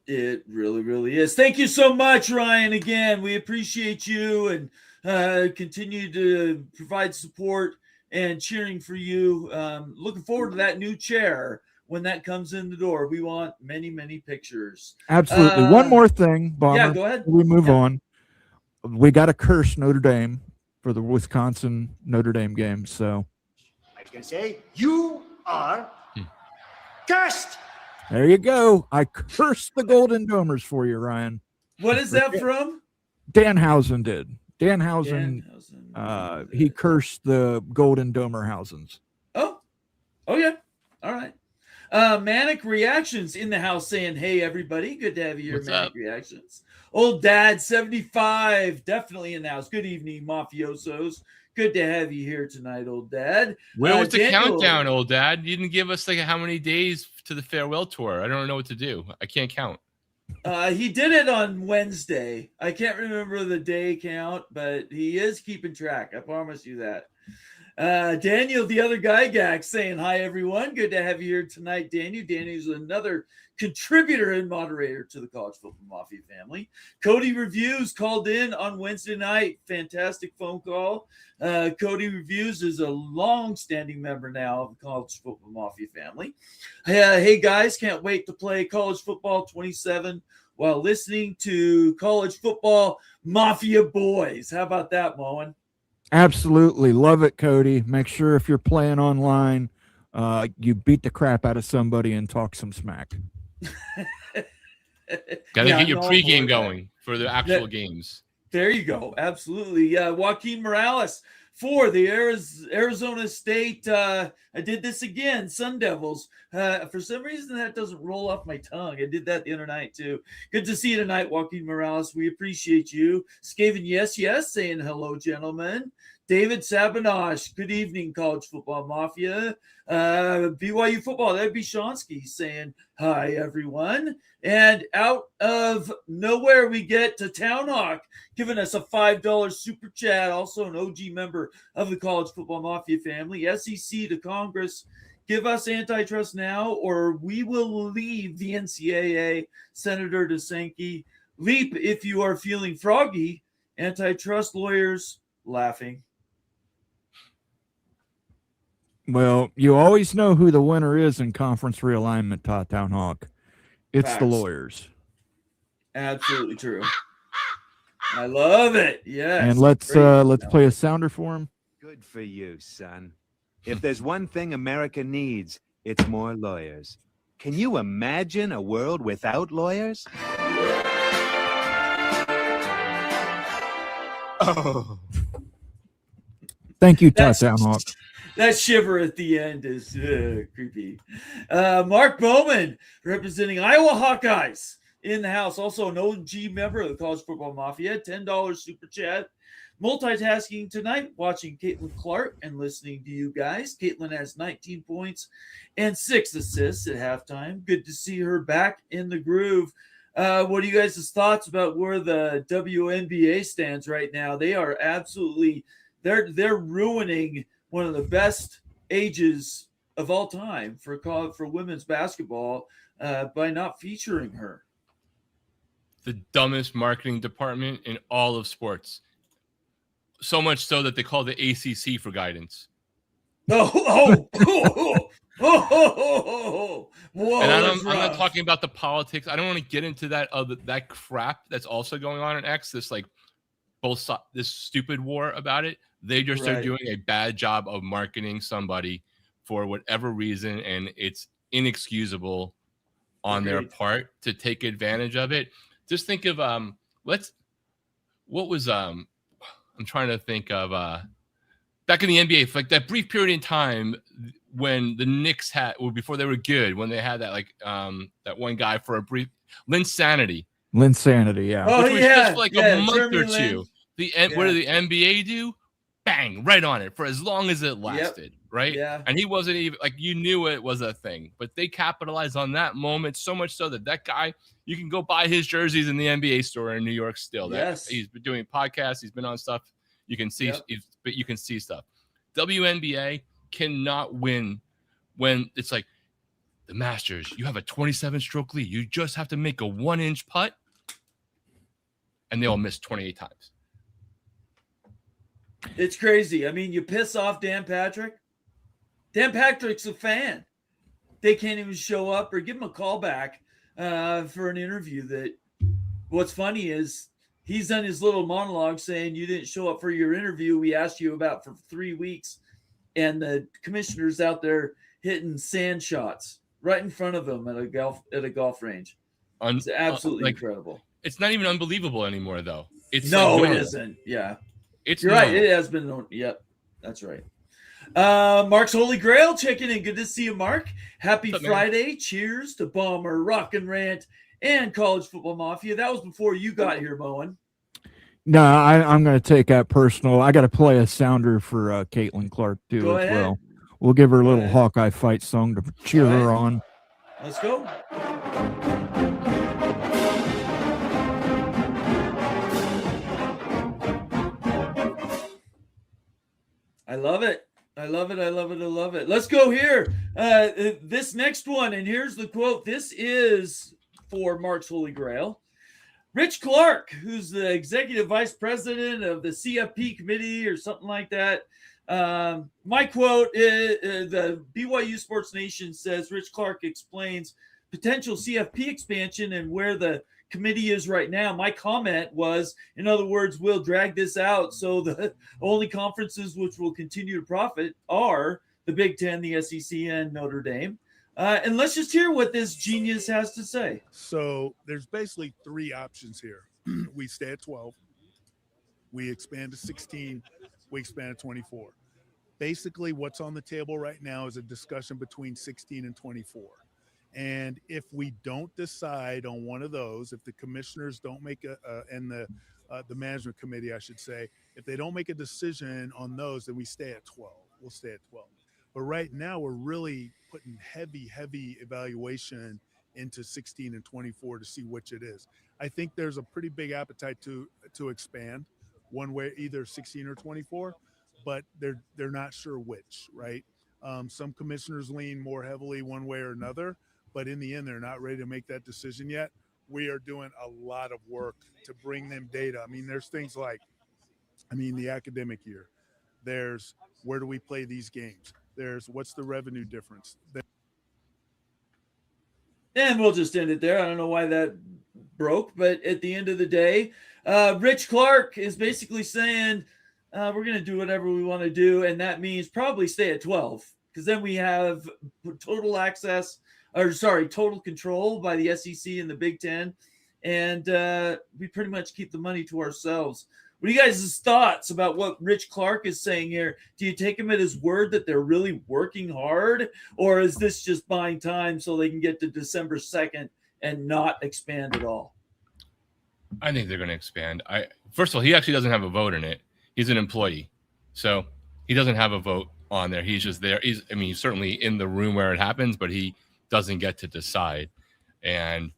It really, really is. Thank you so much, Ryan. Again, we appreciate you and continue to provide support and cheering for you. Looking forward to that new chair when that comes in the door. We want many, many pictures. Absolutely. One more thing, Bomber. Yeah, go ahead. We move on. We got to curse Notre Dame for the Wisconsin Notre Dame game. So I was going to say, you are cursed. There you go. I cursed the Golden Domers for you, Ryan. What is that from? Danhausen did. Danhausen, he cursed the Golden Domer Housens. Oh, yeah. All right. Manic Reactions in the house saying, hey, everybody. Good to have you here, What's Manic up? Reactions. Old Dad 75, definitely in the house. Good evening, mafiosos. Good to have you here tonight, old Dad. Where was the Daniel, countdown, old Dad? You didn't give us like how many days to the farewell tour. I don't know what to do. I can't count. He did it on Wednesday. I can't remember the day count, but he is keeping track. I promise you that. Daniel, the other guy, Gag, saying hi, everyone. Good to have you here tonight, Daniel. Daniel's another contributor and moderator to the College Football Mafia family. Cody Reviews called in on Wednesday night. Fantastic phone call. Cody Reviews is a long-standing member now of the College Football Mafia family. Hey, guys, can't wait to play College Football 27 while listening to College Football Mafia Boys. How about that, Moen? Absolutely. Love it, Cody. Make sure if you're playing online, you beat the crap out of somebody and talk some smack. Gotta get your pregame going for the actual games. There you go. Absolutely. Joaquin Morales for the Arizona State. I did this again. Sun Devils. For some reason, that doesn't roll off my tongue. I did that the other night, too. Good to see you tonight, Joaquin Morales. We appreciate you. Skaven, yes, saying hello, gentlemen. David Sabinosh, good evening, College Football Mafia. BYU football, that'd be Shonsky saying hi, everyone. And out of nowhere, we get to Town Hawk giving us a $5 super chat, also an OG member of the College Football Mafia family. SEC to Congress, give us antitrust now, or we will leave the NCAA. Senator DeSanke, leap if you are feeling froggy. Antitrust lawyers laughing. Well, you always know who the winner is in conference realignment, Town Hawk. It's Facts. the lawyers. Absolutely true. I love it. Yes. And let's play a sounder for him. Good for you, son. If there's one thing America needs, it's more lawyers. Can you imagine a world without lawyers? Oh. Thank you, Town Hawk. That shiver at the end is creepy. Mark Bowman, representing Iowa Hawkeyes in the house. Also an OG member of the College Football Mafia. $10 super chat. Multitasking tonight, watching Caitlin Clark and listening to you guys. Caitlin has 19 points and 6 assists at halftime. Good to see her back in the groove. What are you guys' thoughts about where the WNBA stands right now? They are absolutely they're ruining one of the best ages of all time for women's basketball by not featuring her. The dumbest marketing department in all of sports. So much so that they call the ACC for guidance. Whoa, and I'm not talking about the politics. I don't want to get into that crap that's also going on in X. This this stupid war about it. They just are doing a bad job of marketing somebody for whatever reason, and it's inexcusable on their part to take advantage of it. Just think of I'm trying to think of back in the NBA, like that brief period in time when the Knicks before they were good, when they had that that one guy for a brief Linsanity, yeah. Oh, which was just for like a month Jeremy or Lin. two. What did the NBA do? Bang, right on it for as long as it lasted, right? Yeah. And he wasn't even you knew it was a thing, but they capitalized on that moment so much so that guy, you can go buy his jerseys in the NBA store in New York still. Yes. He's been doing podcasts, he's been on stuff. You can see, but you can see stuff. WNBA cannot win when it's like the Masters. You have a 27-stroke lead. You just have to make a 1-inch putt, and they all miss 28 times. It's crazy. I mean, you piss off Dan Patrick. Dan Patrick's a fan. They can't even show up or give him a call back for an interview. What's funny is he's done his little monologue saying you didn't show up for your interview we asked you about for 3 weeks. And the commissioner's out there hitting sand shots right in front of him at a golf range. It's absolutely incredible. It's not even unbelievable anymore, though. It's no, like it isn't. Yeah, it's you're normal. right. It has been. Yep, that's right. Mark's Holy Grail checking in. Good to see you, Mark. Happy Friday. Cheers to Bomber, Rock and Rant, and College Football Mafia. That was before you got here, Moen. No, I'm going to take that personal. I got to play a sounder for Caitlin Clark, too, Go as ahead. well. We'll give her a little Hawkeye fight song to cheer her on. Let's go. I love it. I love it. I love it. I love it. Let's go here. This next one, and here's the quote. This is for Mark's Holy Grail. Rich Clark, who's the executive vice president of the CFP committee or something like that. My quote is, the BYU Sports Nation says Rich Clark explains potential CFP expansion and where the committee is right now. My comment was, in other words, we'll drag this out. So the only conferences which will continue to profit are the Big Ten, the SEC, and Notre Dame. And let's just hear what this genius has to say. So there's basically three options here. We stay at 12. We expand to 16. We expand to 24. Basically, what's on the table right now is a discussion between 16 and 24. And if we don't decide on one of those, if the commissioners don't make and the management committee, I should say, if they don't make a decision on those, then we stay at 12. We'll stay at 12. But right now, we're really putting heavy evaluation into 16 and 24 to see which it is. I think there's a pretty big appetite to expand one way, either 16 or 24, but they're not sure which, right? Some commissioners lean more heavily one way or another, but in the end, they're not ready to make that decision yet. We are doing a lot of work to bring them data. I mean, there's things like, the academic year. There's where do we play these games? There's what's the revenue difference? And we'll just end it there. I don't know why that broke, but at the end of the day, Rich Clark is basically saying we're going to do whatever we want to do, and that means probably stay at 12 because then we have total control by the SEC and the Big Ten, and we pretty much keep the money to ourselves. What are you guys' thoughts about what Rich Clark is saying here? Do you take him at his word that they're really working hard, or is this just buying time so they can get to December 2nd and not expand at all? I think they're going to expand. First of all, he actually doesn't have a vote in it. He's an employee, so he doesn't have a vote on there. He's just there. He's certainly in the room where it happens, but he doesn't get to decide. And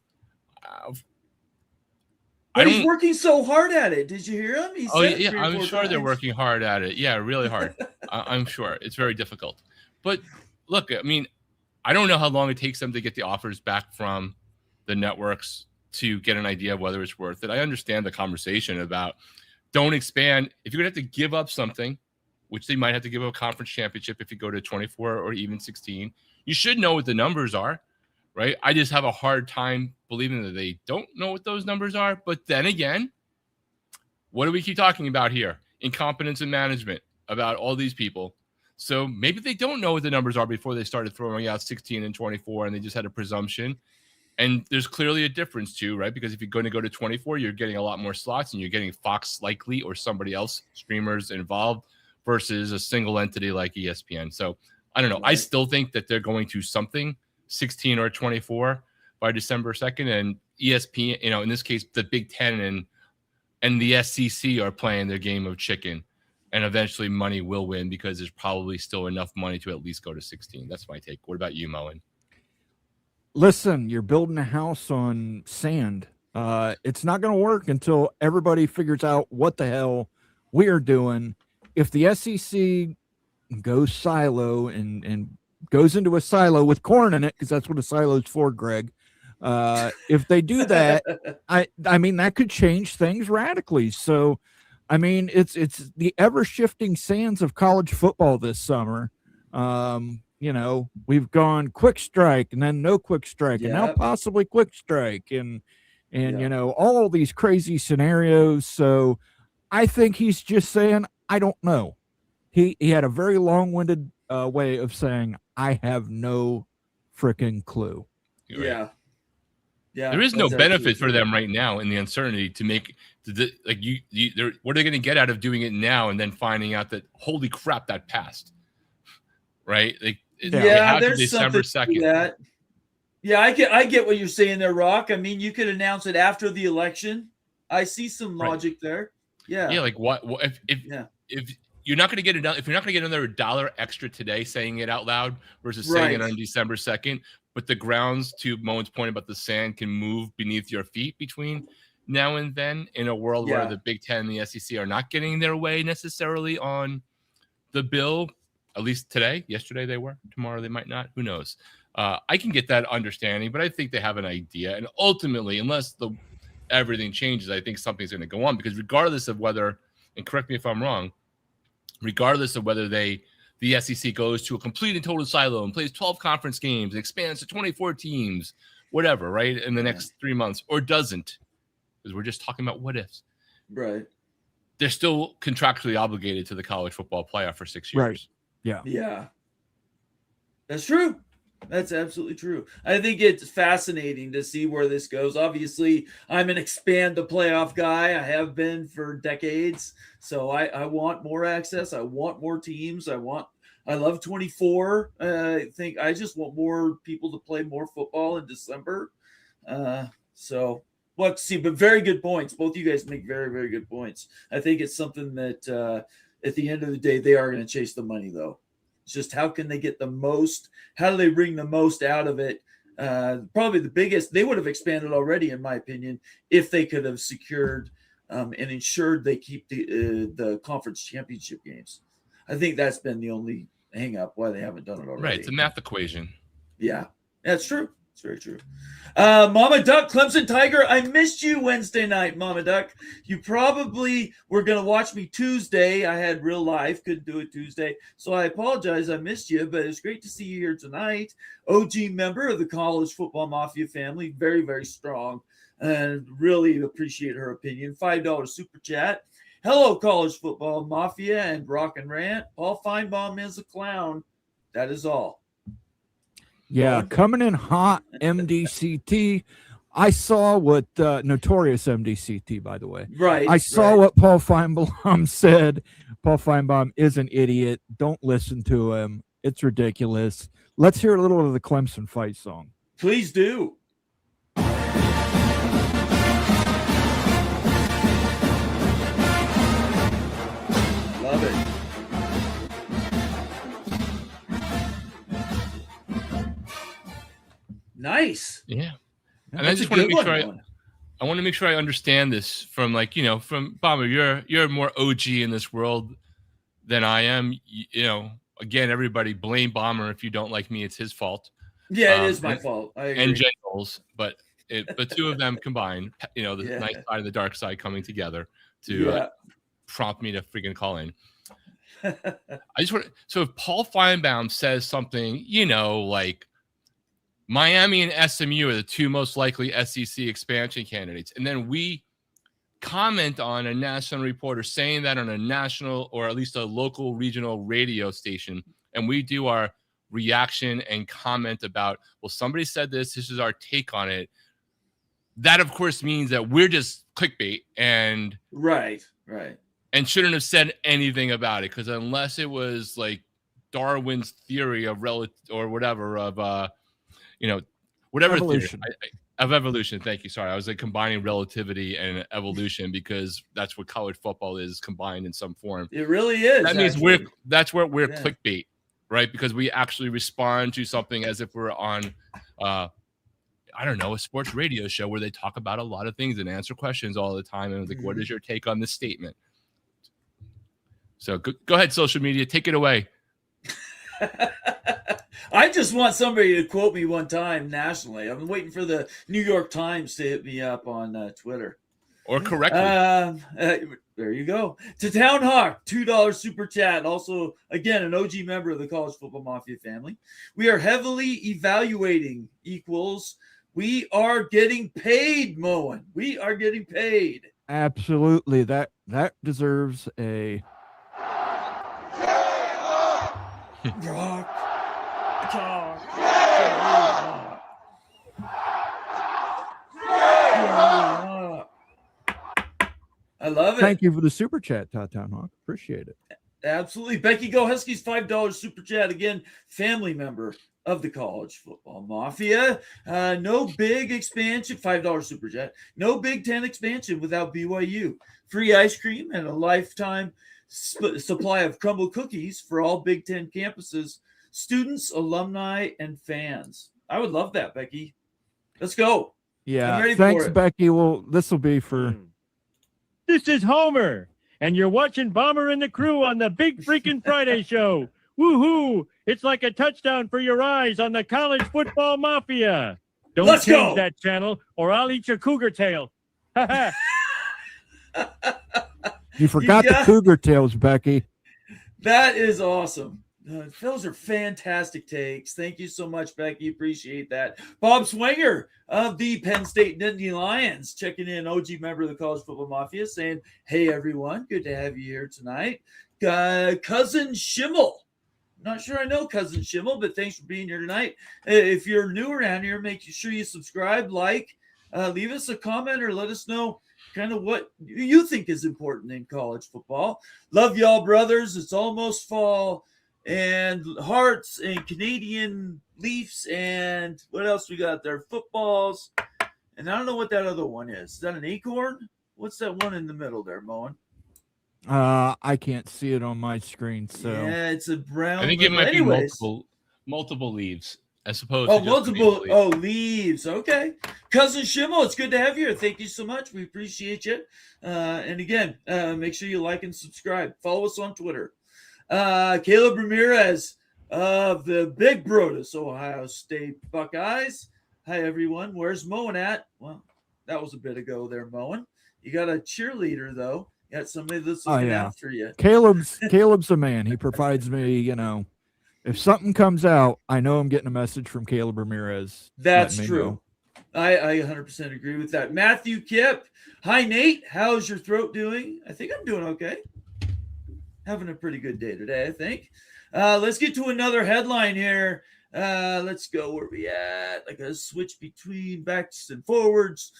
he's working so hard at it. Did you hear him? I'm sure they're working hard at it. Yeah, really hard. I'm sure it's very difficult. But look, I don't know how long it takes them to get the offers back from the networks to get an idea of whether it's worth it. I understand the conversation about don't expand. If you're going to have to give up something, which they might have to give up a conference championship if you go to 24 or even 16, you should know what the numbers are, right? I just have a hard time believing that they don't know what those numbers are. But then again, what do we keep talking about here? Incompetence in management about all these people. So maybe they don't know what the numbers are before they started throwing out 16 and 24, and they just had a presumption. And there's clearly a difference too, right? Because if you're going to go to 24, you're getting a lot more slots and you're getting Fox likely or somebody else, streamers involved, versus a single entity like ESPN. So I don't know. I still think that they're going to something 16 or 24 by December 2nd. And ESPN, in this case, the Big Ten and the SEC are playing their game of chicken. And eventually money will win because there's probably still enough money to at least go to 16. That's my take. What about you, Moen? Listen, you're building a house on sand. It's not going to work until everybody figures out what the hell we are doing. If the SEC goes silo and goes into a silo with corn in it, because that's what a silo is for, Greg. If they do that, I mean, that could change things radically. So, I mean, it's the ever shifting sands of college football this summer. We've gone quick strike and then no quick strike and now possibly quick strike and all these crazy scenarios. So I think he's just saying, I don't know. he had a very long-winded way of saying, I have no freaking clue. Right. Yeah. Yeah. There is no that's benefit absolutely for them right now in the uncertainty to make like what are they going to get out of doing it now and then finding out that holy crap that passed, right? Like there's December something 2nd. to that. Yeah, I get what you're saying there, Rock. I mean, you could announce it after the election. I see some logic there. Yeah. Yeah, like what if you're not going to get it done, if you're not going to get another $1 extra today saying it out loud versus saying it on December 2nd, but the grounds, to Moen's point about the sand, can move beneath your feet between now and then in a world where the Big Ten and the SEC are not getting their way necessarily on the bill, at least today. Yesterday they were. Tomorrow they might not. Who knows? I can get that understanding, but I think they have an idea. And ultimately, unless everything changes, I think something's going to go on, because regardless of whether, and correct me if I'm wrong, regardless of whether the SEC goes to a complete and total silo and plays 12 conference games, expands to 24 teams, whatever, right, in the next 3 months, or doesn't, because we're just talking about what ifs. Right. They're still contractually obligated to the college football playoff for 6 years. Right. Yeah. Yeah. That's true. That's absolutely true. I think it's fascinating to see where this goes. Obviously, I'm an expand the playoff guy. I have been for decades. So I want more access. I want more teams. I love 24. I just want more people to play more football in December. So we'll have to see. But very good points. Both of you guys make very, very good points. I think it's something that at the end of the day, they are going to chase the money, though. It's just how can they get the most? How do they bring the most out of it? Probably the biggest, they would have expanded already, in my opinion, if they could have secured and ensured they keep the conference championship games. I think that's been the only hang up why they haven't done it already. Right. It's a math equation. Yeah, that's true. It's very true. Mama Duck, Clemson Tiger, I missed you Wednesday night, Mama Duck. You probably were going to watch me Tuesday. I had real life, couldn't do it Tuesday. So I apologize, I missed you, but it's great to see you here tonight. OG member of the College Football Mafia family, very, very strong, and really appreciate her opinion. $5 super chat. Hello, College Football Mafia and Rock and Rant. Paul Feinbaum is a clown. That is all. Yeah, coming in hot, MDCT. I saw what notorious MDCT, by the way. Right. I saw what Paul Feinbaum said. Paul Feinbaum is an idiot. Don't listen to him. It's ridiculous. Let's hear a little of the Clemson fight song. Please do. Love it. Nice. Yeah. And I just want to make sure I want to make sure I understand this from, like, from Bomber. You're more OG in this world than I am. Again, everybody blame Bomber. If you don't like me, it's his fault. Yeah, it is my fault. I agree. And Jengles, but two of them combined, the nice side and the dark side coming together to prompt me to freaking call in. So if Paul Feinbaum says something, like Miami and SMU are the two most likely SEC expansion candidates, and then we comment on a national reporter saying that on a national or at least a local regional radio station, and we do our reaction and comment about, well, somebody said this is our take on it. That, of course, means that we're just clickbait and right. And shouldn't have said anything about it, because unless it was like Darwin's theory of whatever evolution. Theory of evolution. Thank you. Sorry, I was like combining relativity and evolution because that's what college football is, combined in some form. It really is. That means we're clickbait, right? Because we actually respond to something as if we're on, a sports radio show where they talk about a lot of things and answer questions all the time. And like, what is your take on this statement? So go ahead, social media, take it away. I just want somebody to quote me one time nationally. I'm waiting for the New York Times to hit me up on Twitter. Or correctly. There you go. To Town Hawk, $2 super chat. Also, again, an OG member of the College Football Mafia family. We are heavily evaluating equals. We are getting paid, Moen. We are getting paid. Absolutely. That deserves a Rock. Chalk. I love it. Thank you for the super chat, Town Hawk. Appreciate it. Absolutely. Becky Go Huskies, $5 super chat. Again, family member of the College Football Mafia. No big expansion, $5 super chat. No Big Ten expansion without BYU. Free ice cream and a lifetime supply of crumble cookies for all Big Ten campuses, students, alumni, and fans. I would love that, Becky. Let's go. Yeah. I'm ready Thanks, for it. Becky. Well, this will be for. This is Homer, and you're watching Bomber and the Crew on the Big Freaking Friday Show. Woohoo! It's like a touchdown for your eyes on the College Football Mafia. Don't Let's change go. that channel, or I'll eat your cougar tail. You forgot the cougar tails, Becky. That is awesome. Those are fantastic takes. Thank you so much, Becky. Appreciate that. Bob Swinger of the Penn State Nittany Lions checking in, OG member of the College Football Mafia, saying, hey, everyone, good to have you here tonight. Cousin Schimmel. Not sure I know Cousin Schimmel, but thanks for being here tonight. If you're new around here, make sure you subscribe, leave us a comment, or let us know kind of what you think is important in college football. Love y'all, brothers. It's almost fall. And Hearts and Canadian Leafs and what else we got there? Footballs. And I don't know what that other one is. Is that an acorn? What's that one in the middle there, Moen? I can't see it on my screen. So yeah, it's a brown. I think it might be multiple leaves. I suppose. Oh, multiple. Oh, leaves. Okay. Cousin Schimmel, it's good to have you here. Thank you so much. We appreciate you. And again, make sure you like and subscribe. Follow us on Twitter. Caleb Ramirez of the Big Brodus Ohio State Buckeyes. Hi, everyone. Where's Moen at? Well, that was a bit ago there, Moen. You got a cheerleader, though. You got somebody that's looking after you. Caleb's a man. He provides me, if something comes out, I know I'm getting a message from Caleb Ramirez. That's true. I 100% agree with that. Matthew Kipp. Hi, Nate. How's your throat doing? I think I'm doing okay. Having a pretty good day today, I think. Let's get to another headline here. Let's go where we at. Like a switch between backs and forwards.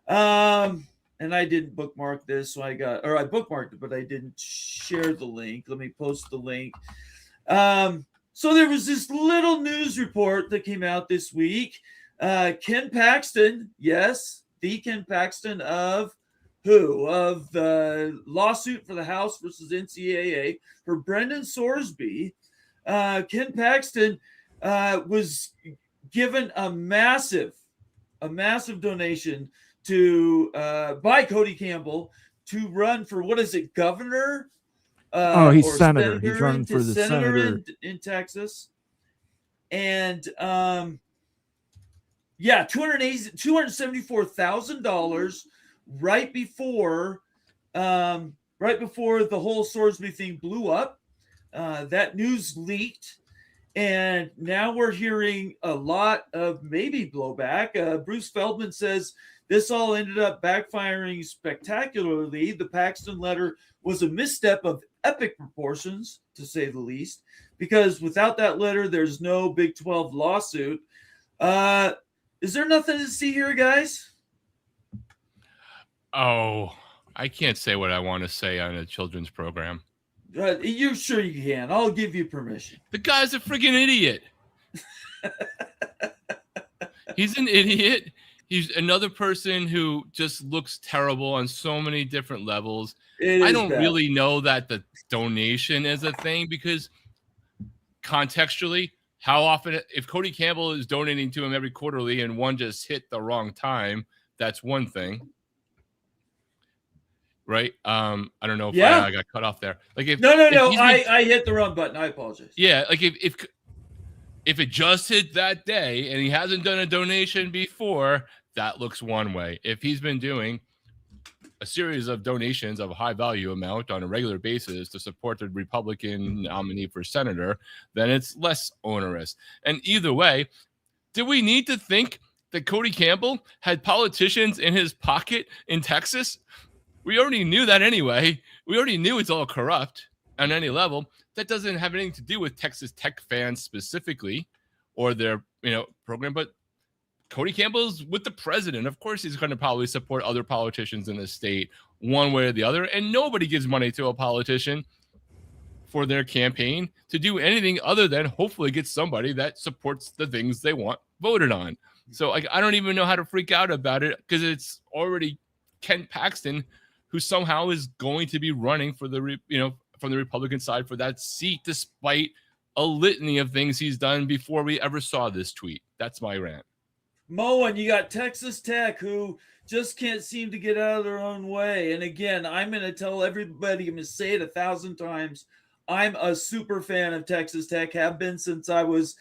And I didn't bookmark this, so I bookmarked it, but I didn't share the link. Let me post the link. So there was this little news report that came out this week. Ken Paxton, yes, the Ken Paxton of who? Of the lawsuit for the House versus NCAA for Brendan Sorsby. Ken Paxton was given a massive donation to by Cody Campbell to run for, what is it, governor? He's senator. He's running for the senator in Texas. And $274,000 right before the whole Sorsby thing blew up. That news leaked, and now we're hearing a lot of maybe blowback. Bruce Feldman says this all ended up backfiring spectacularly. The Paxton letter was a misstep of epic proportions, to say the least, because without that letter, there's no Big 12 lawsuit. Is there nothing to see here, guys? Oh, I can't say what I want to say on a children's program. You're sure you can. I'll give you permission. The guy's a freaking idiot. He's an idiot. He's another person who just looks terrible on so many different levels. I don't really know that the donation is a thing, because contextually, how often, if Cody Campbell is donating to him every quarterly and one just hit the wrong time, that's one thing. Right? I don't know if I got cut off there. Like if I hit the wrong button. I apologize. Yeah, like if it just hit that day and he hasn't done a donation before, that looks one way. If he's been doing a series of donations of a high value amount on a regular basis to support the Republican nominee for senator, then it's less onerous. And either way, do we need to think that Cody Campbell had politicians in his pocket in Texas? We already knew that anyway. We already knew it's all corrupt on any level. that doesn't have anything to do with Texas Tech fans specifically or their program, but Cody Campbell's with the president. Of course, he's going to probably support other politicians in the state one way or the other, and nobody gives money to a politician for their campaign to do anything other than hopefully get somebody that supports the things they want voted on. So I don't even know how to freak out about it because it's already Ken Paxton who somehow is going to be running for the from the Republican side for that seat, despite a litany of things he's done before we ever saw this tweet. That's my rant. Mo, and you got Texas Tech, who just can't seem to get out of their own way. And again, I'm going to tell everybody, I'm going to say it 1,000 times. I'm a super fan of Texas Tech, have been since I was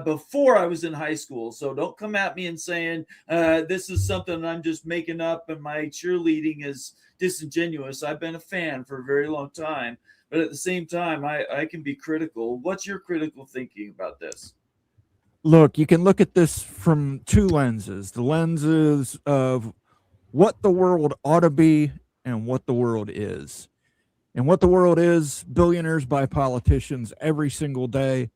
before I was in high school. So don't come at me and saying this is something I'm just making up and my cheerleading is disingenuous. I've been a fan for a very long time. But at the same time, I can be critical. What's your critical thinking about this? Look, you can look at this from two lenses. The lenses of what the world ought to be and what the world is. And what the world is, billionaires buy politicians every single day.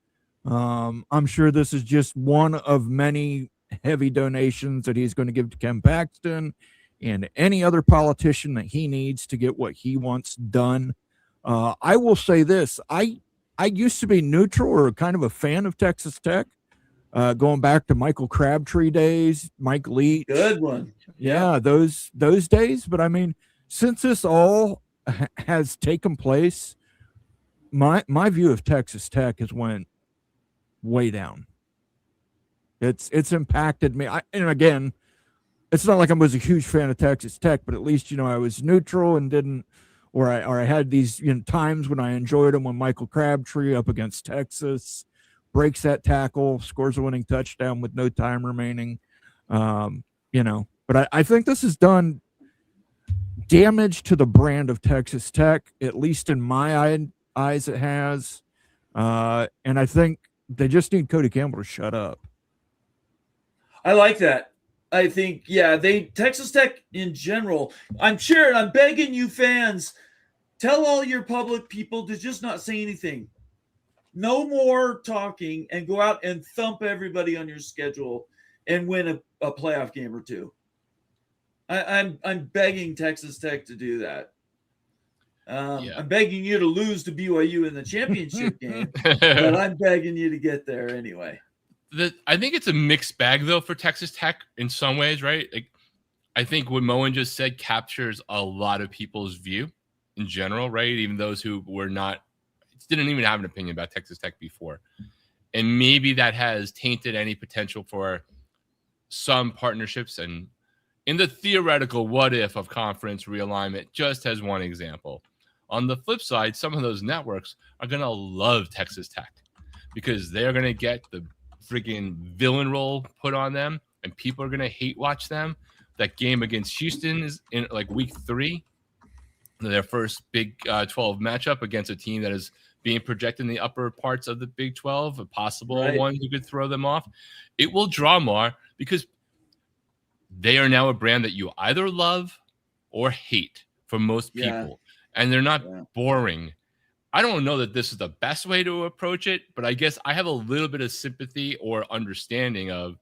I'm sure this is just one of many heavy donations that he's going to give to Ken Paxton and any other politician that he needs to get what he wants done. I will say this. I used to be neutral or kind of a fan of Texas Tech, going back to Michael Crabtree days, Mike Leach. Good one. Yeah, those days. But I mean, since this all has taken place, my view of Texas Tech has went way down. It's impacted me. And again, it's not like I was a huge fan of Texas Tech, but at least I was neutral and didn't. Or I had these times when I enjoyed them when Michael Crabtree up against Texas breaks that tackle, scores a winning touchdown with no time remaining. But I think this has done damage to the brand of Texas Tech, at least in my eyes it has. And I think they just need Cody Campbell to shut up. I like that. I think, Texas Tech in general, I'm begging you fans, tell all your public people to just not say anything. No more talking and go out and thump everybody on your schedule and win a playoff game or two. I'm begging Texas Tech to do that. I'm begging you to lose to BYU in the championship game, but I'm begging you to get there anyway. I think it's a mixed bag, though, for Texas Tech in some ways, right? I think what Moen just said captures a lot of people's view in general, right? Even those who didn't even have an opinion about Texas Tech before. And maybe that has tainted any potential for some partnerships. And in the theoretical what if of conference realignment, just as one example. On the flip side, some of those networks are going to love Texas Tech because they're going to get the freaking villain role put on them and people are going to hate watch them. That game against Houston is in week 3, their first Big 12 matchup against a team that is being projected in the upper parts of the Big 12, a possible one who could throw them off. It will draw more because they are now a brand that you either love or hate for most people. And they're not boring. I don't know that this is the best way to approach it, but I guess I have a little bit of sympathy or understanding of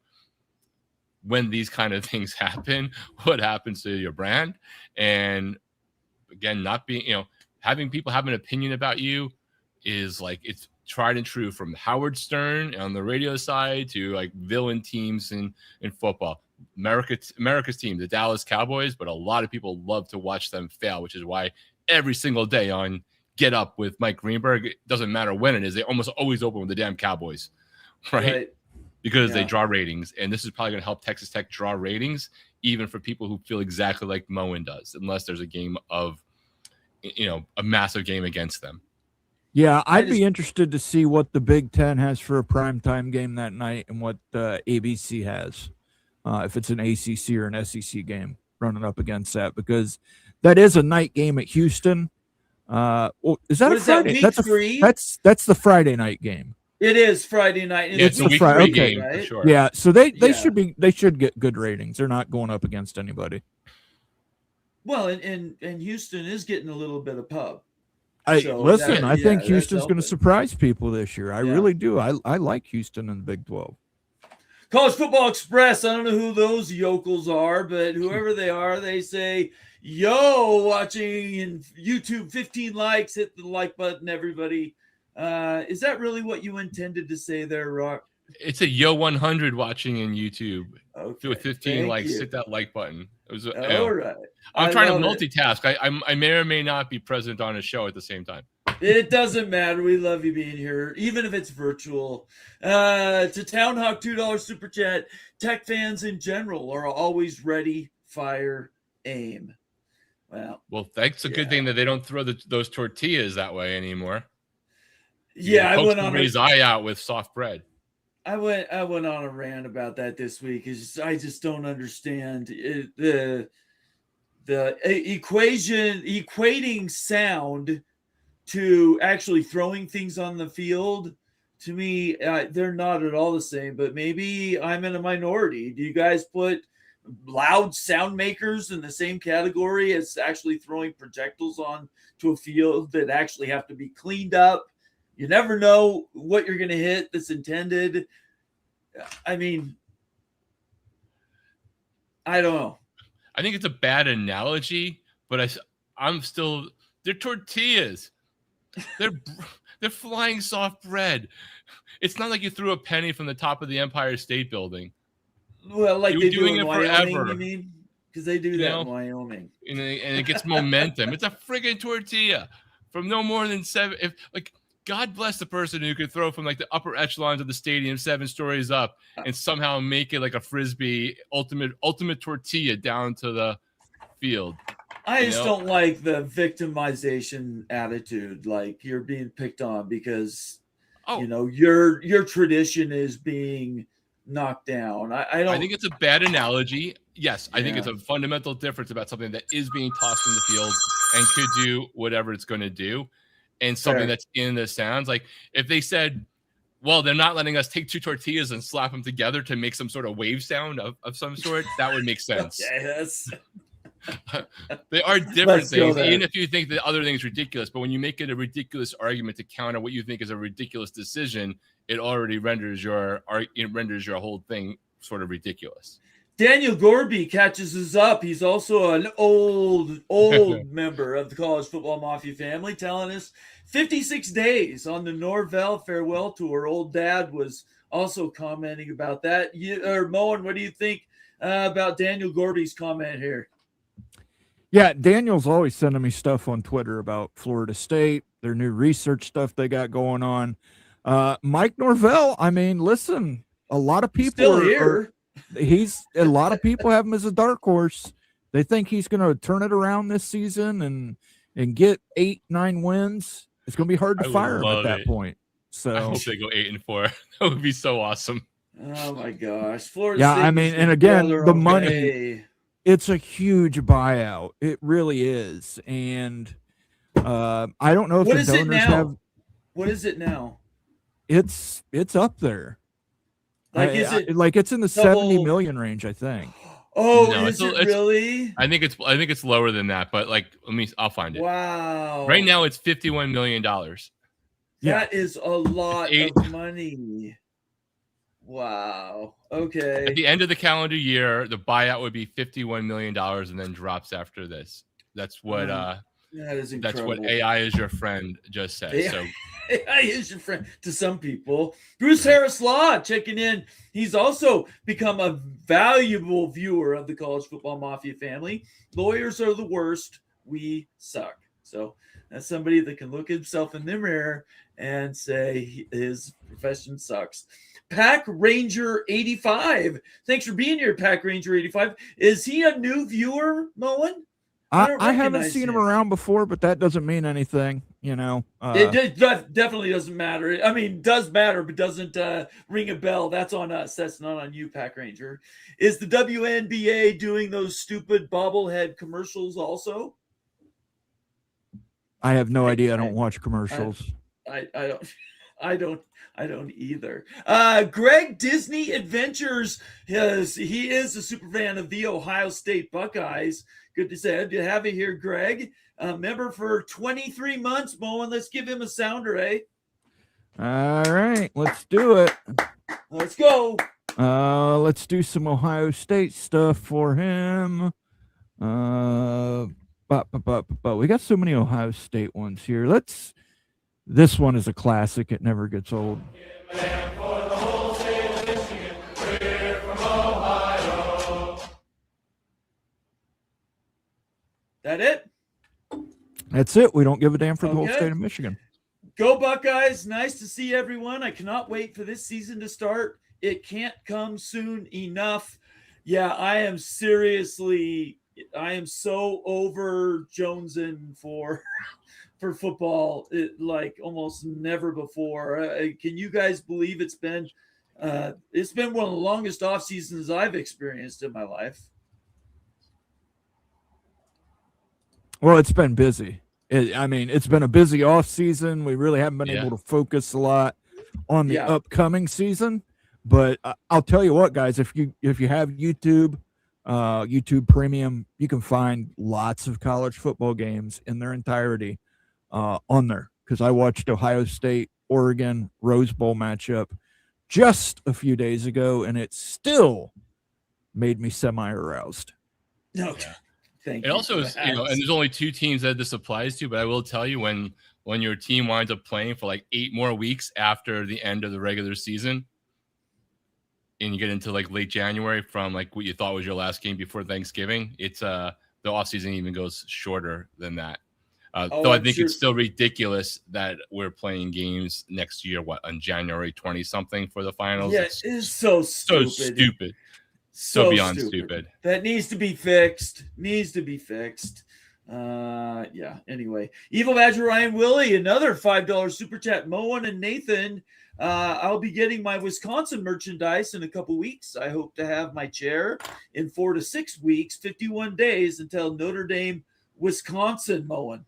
when these kind of things happen, what happens to your brand. And again, not being, having people have an opinion about you is it's tried and true from Howard Stern on the radio side to villain teams in football. America's team, the Dallas Cowboys, but a lot of people love to watch them fail, which is why every single day on Get Up with Mike Greenberg, it doesn't matter when it is, they almost always open with the damn Cowboys, right? Because they draw ratings, and this is probably going to help Texas Tech draw ratings, even for people who feel exactly like Moen does, unless there's a game of, a massive game against them. Yeah, I'd be interested to see what the Big Ten has for a primetime game that night and what ABC has, if it's an ACC or an SEC game running up against that, because that is a night game at Houston. Is that a Friday? That's week 3? That's the Friday night game. It is Friday night. It's a week 3 game for sure. Yeah, so they should get good ratings. They're not going up against anybody. Well, and Houston is getting a little bit of pub. Listen, I think Houston's going to surprise people this year. I really do. I like Houston in the Big 12. College Football Express. I don't know who those yokels are, but whoever they are, they say, yo, watching in YouTube, 15 likes, hit the like button, everybody. Is that really what you intended to say there, Rock? It's a yo 100 watching in YouTube. Okay, with 15 likes, hit that like button. It was all right. I'm trying to multitask. I may or may not be present on a show at the same time. It doesn't matter. We love you being here, even if it's virtual. To Town Hawk, $2 super chat. Tech fans in general are always ready, fire, aim. Well, that's a good thing that they don't throw those tortillas that way anymore. Yeah, I went on his eye out with soft bread. I went on a rant about that this week. I just don't understand the equating sound to actually throwing things on the field. To me, they're not at all the same, but maybe I'm in a minority. Do you guys put loud sound makers in the same category as actually throwing projectiles on to a field that actually have to be cleaned up? You never know what you're going to hit that's intended. I mean, I don't know. I think it's a bad analogy, but I'm still, they're tortillas. They're flying soft bread. It's not like you threw a penny from the top of the Empire State Building. Well, like they do in Wyoming, forever. you mean? Because they do that in Wyoming. And it gets momentum. It's a friggin' tortilla from no more than 7. God bless the person who could throw from like the upper echelons of the stadium 7 stories up and somehow make it like a Frisbee ultimate tortilla down to the field. I just don't like the victimization attitude. Like you're being picked on because your tradition is being knocked down. I think it's a bad analogy. Yes, I think it's a fundamental difference about something that is being tossed in the field and could do whatever it's going to do. And something that's in the sounds. Like if they said, well, they're not letting us take 2 tortillas and slap them together to make some sort of wave sound of some sort, that would make sense. Yes. They are different things, even if you think the other thing is ridiculous. But when you make it a ridiculous argument to counter what you think is a ridiculous decision, it already renders your whole thing sort of ridiculous. Daniel Gorby catches us up. He's also an old member of the College Football Mafia family, telling us 56 days on the Norvell farewell tour. Old Dad was also commenting about that. Moen, what do you think about Daniel Gorby's comment here? Yeah, Daniel's always sending me stuff on Twitter about Florida State, their new research stuff they got going on. Mike Norvell, I mean, listen, a lot of people still here. A lot of people have him as a dark horse. They think he's going to turn it around this season and get 8-9 wins. It's going to be hard to fire him at that point. So I hope they go 8-4. That would be so awesome. Oh my gosh, Florida yeah, State, I mean, and again, the money. It's a huge buyout. It really is, and I don't know if the donors have. What is it now? It's up there. Like it's in the 70 million range, I think. Oh, no, is it really? I think it's lower than that, but I'll find it. Wow. Right now it's $51 million. That is a lot of money. Wow. Okay. At the end of the calendar year, the buyout would be $51 million and then drops after this. That's what that is incredible. That's what AI is your friend just said. AI is your friend to some people. Bruce Harris Law checking in. He's also become a valuable viewer of the College Football Mafia family. Lawyers are the worst. We suck. So that's somebody that can look himself in the mirror and say his profession sucks. Pack Ranger 85. Thanks for being here, Pack Ranger 85. Is he a new viewer, Moen? I haven't seen him around before, but that doesn't mean anything, you know. It definitely doesn't matter. I mean, does matter, but doesn't ring a bell. That's on us. That's not on you, Pack Ranger. Is the WNBA doing those stupid bobblehead commercials also? I have no idea. I don't watch commercials. I I don't either. Greg Disney Adventures, he is a super fan of the Ohio State Buckeyes. Good to have you here, Greg. Member for 23 months, Moen. Let's give him a sounder, eh? All right, let's do it. Let's go. Let's do some Ohio State stuff for him. But we got so many Ohio State ones here. This one is a classic. It never gets old. That it? That's it. We don't give a damn for the whole state of Michigan. Go Buckeyes. Nice to see everyone. I cannot wait for this season to start. It can't come soon enough. Yeah, I am so over jonesing for football like almost never before. Can you guys believe it's been one of the longest off seasons I've experienced in my life? Well, it's been busy. It's been a busy off season. We really haven't been able to focus a lot on the upcoming season. But I'll tell you what, guys, if you have YouTube Premium, you can find lots of college football games in their entirety on there. Because I watched Ohio State, Oregon, Rose Bowl matchup just a few days ago, and it still made me semi-aroused. Okay. Thank you. It also is, and there's only 2 teams that this applies to, but I will tell you when your team winds up playing for like 8 more weeks after the end of the regular season, and you get into like late January from like what you thought was your last game before Thanksgiving, it's the offseason even goes shorter than that. Though I think it's still ridiculous that we're playing games next year, on January 20 something for the finals. Yeah, it is so stupid. So beyond stupid. That needs to be fixed. Anyway. Evil Badger Ryan Willie, another $5 super chat. Moen and Nathan, I'll be getting my Wisconsin merchandise in a couple weeks. I hope to have my chair in 4 to 6 weeks, 51 days until Notre Dame, Wisconsin, Moen.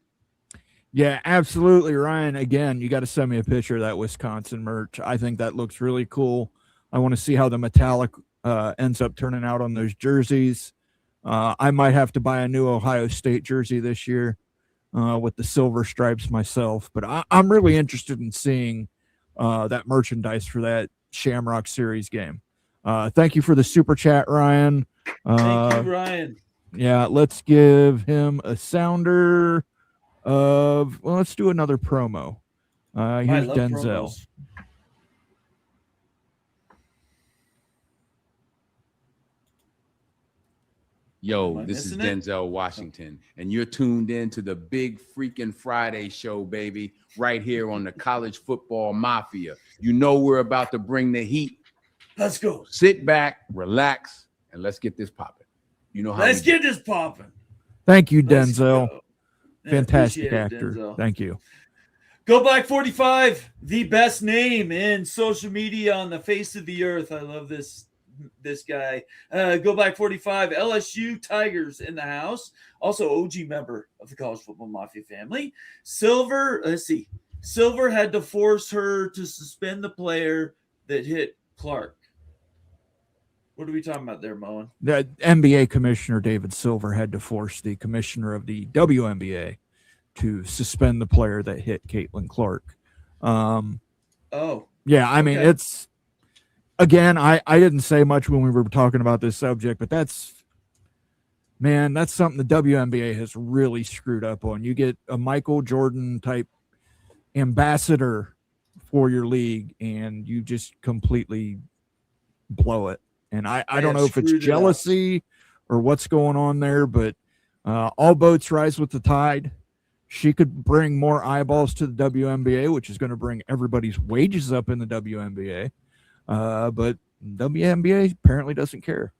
Yeah, absolutely, Ryan. Again, you got to send me a picture of that Wisconsin merch. I think that looks really cool. I want to see how the metallic ends up turning out on those jerseys. I might have to buy a new Ohio State jersey this year with the silver stripes myself. But I'm really interested in seeing that merchandise for that Shamrock Series game. Thank you for the super chat, Ryan. Thank you, Ryan. Yeah, let's give him a sounder let's do another promo. Here's Denzel. Promos. Yo, this is Denzel Washington, and you're tuned in to the Big Freaking Friday Show, baby, right here on the College Football Mafia. You know we're about to bring the heat. Let's go. Sit back, relax, and let's get this popping. You know how. Let's get this popping. Thank you, Denzel. Fantastic actor. Denzel. Thank you. Go Black 45, the best name in social media on the face of the earth. I love this guy. Go Black 45, LSU Tigers in the house. Also OG member of the College Football Mafia family. Silver had to force her to suspend the player that hit Clark. What are we talking about there, Moen? The NBA commissioner David Silver had to force the commissioner of the WNBA to suspend the player that hit Caitlin Clark. Yeah, I mean, it's, again, I didn't say much when we were talking about this subject, but that's something the WNBA has really screwed up on. You get a Michael Jordan type ambassador for your league, and you just completely blow it. And I don't know if it's jealousy or what's going on there, but all boats rise with the tide. She could bring more eyeballs to the WNBA, which is going to bring everybody's wages up in the WNBA. But WNBA apparently doesn't care.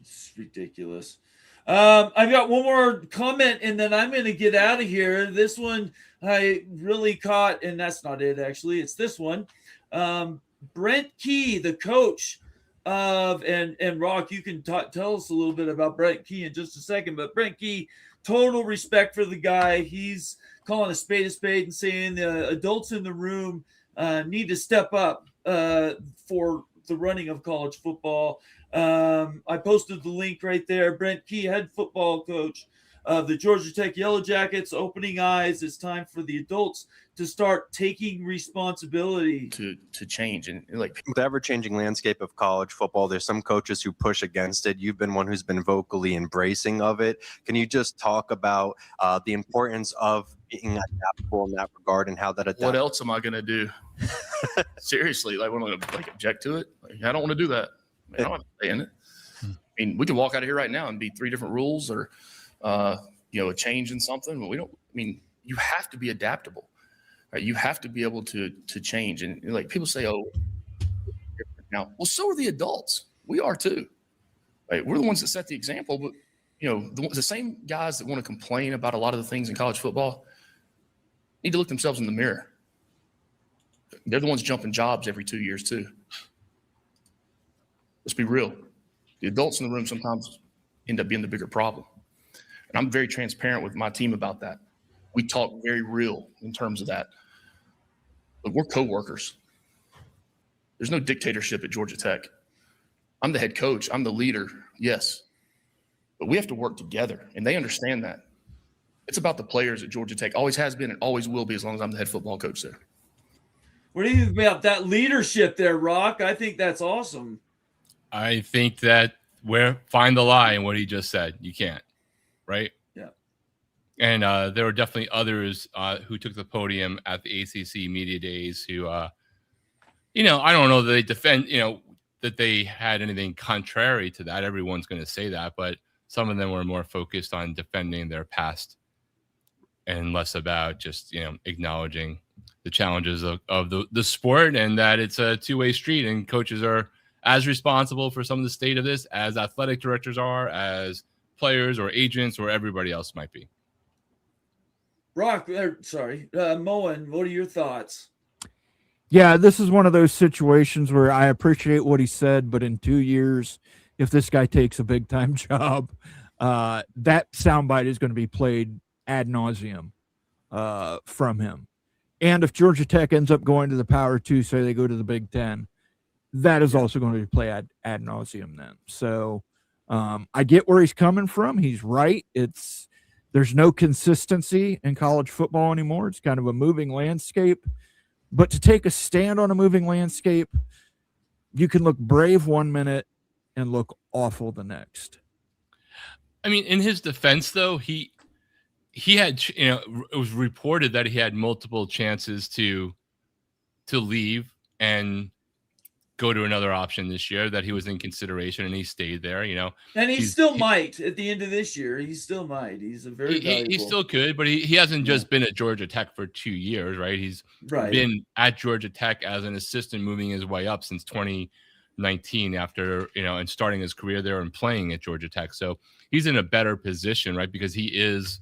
It's ridiculous. I've got one more comment, and then I'm going to get out of here. This one I really caught, and that's not it, actually. It's this one. Brent Key, the coach of, and Rock, you can tell us a little bit about Brent Key in just a second, but Brent Key, total respect for the guy. He's calling a spade and saying the adults in the room need to step up for the running of college football. I posted the link right there. Brent Key, head football coach of the Georgia Tech Yellow Jackets, opening eyes. It's time for the adults to start taking responsibility to change. And like with the ever-changing landscape of college football, there's some coaches who push against it. You've been one who's been vocally embracing of it. Can you just talk about the importance of being adaptable in that regard and how that adapts? What else am I going to do? Seriously, like, want to object to it? Like, I don't want to do that. I don't want to stay in it. I mean, we can walk out of here right now and be 3 different rules or a change in something, but we don't. I mean, you have to be adaptable, right? You have to be able to change. And like people say, oh, now, well, so are the adults. We are too. Right? We're the ones that set the example, but the same guys that want to complain about a lot of the things in college football need to look themselves in the mirror. They're the ones jumping jobs every 2 years too. Let's be real. The adults in the room sometimes end up being the bigger problem. And I'm very transparent with my team about that. We talk very real in terms of that. Look, we're co-workers. There's no dictatorship at Georgia Tech. I'm the head coach. I'm the leader. Yes. But we have to work together, and they understand that. It's about the players at Georgia Tech. Always has been and always will be as long as I'm the head football coach there. What do you think about that leadership there, Rock? I think that's awesome. I think that find the lie in what he just said. You can't, right? Yeah. And there were definitely others who took the podium at the ACC media days who, I don't know that they defend, that they had anything contrary to that. Everyone's going to say that, but some of them were more focused on defending their past and less about just, acknowledging the challenges of the sport and that it's a two-way street and coaches are as responsible for some of the state of this as athletic directors are, as players or agents or everybody else might be. Rock, Moen, what are your thoughts? Yeah, this is one of those situations where I appreciate what he said, but in 2 years, if this guy takes a big time job, that soundbite is going to be played ad nauseum from him. And if Georgia Tech ends up going to the Power 2, say they go to the Big Ten, that is also going to be played ad nauseum then. So I get where he's coming from. He's right. There's no consistency in college football anymore. It's kind of a moving landscape. But to take a stand on a moving landscape, you can look brave 1 minute and look awful the next. I mean, in his defense, though, he had, it was reported that he had multiple chances to leave and go to another option this year, that he was in consideration and he stayed there, And he still might at the end of this year. He still might. He's a very valuable. He still could, but he hasn't just been at Georgia Tech for 2 years, right? He's been at Georgia Tech as an assistant, moving his way up since 2019 after, and starting his career there and playing at Georgia Tech. So he's in a better position, right? Because he's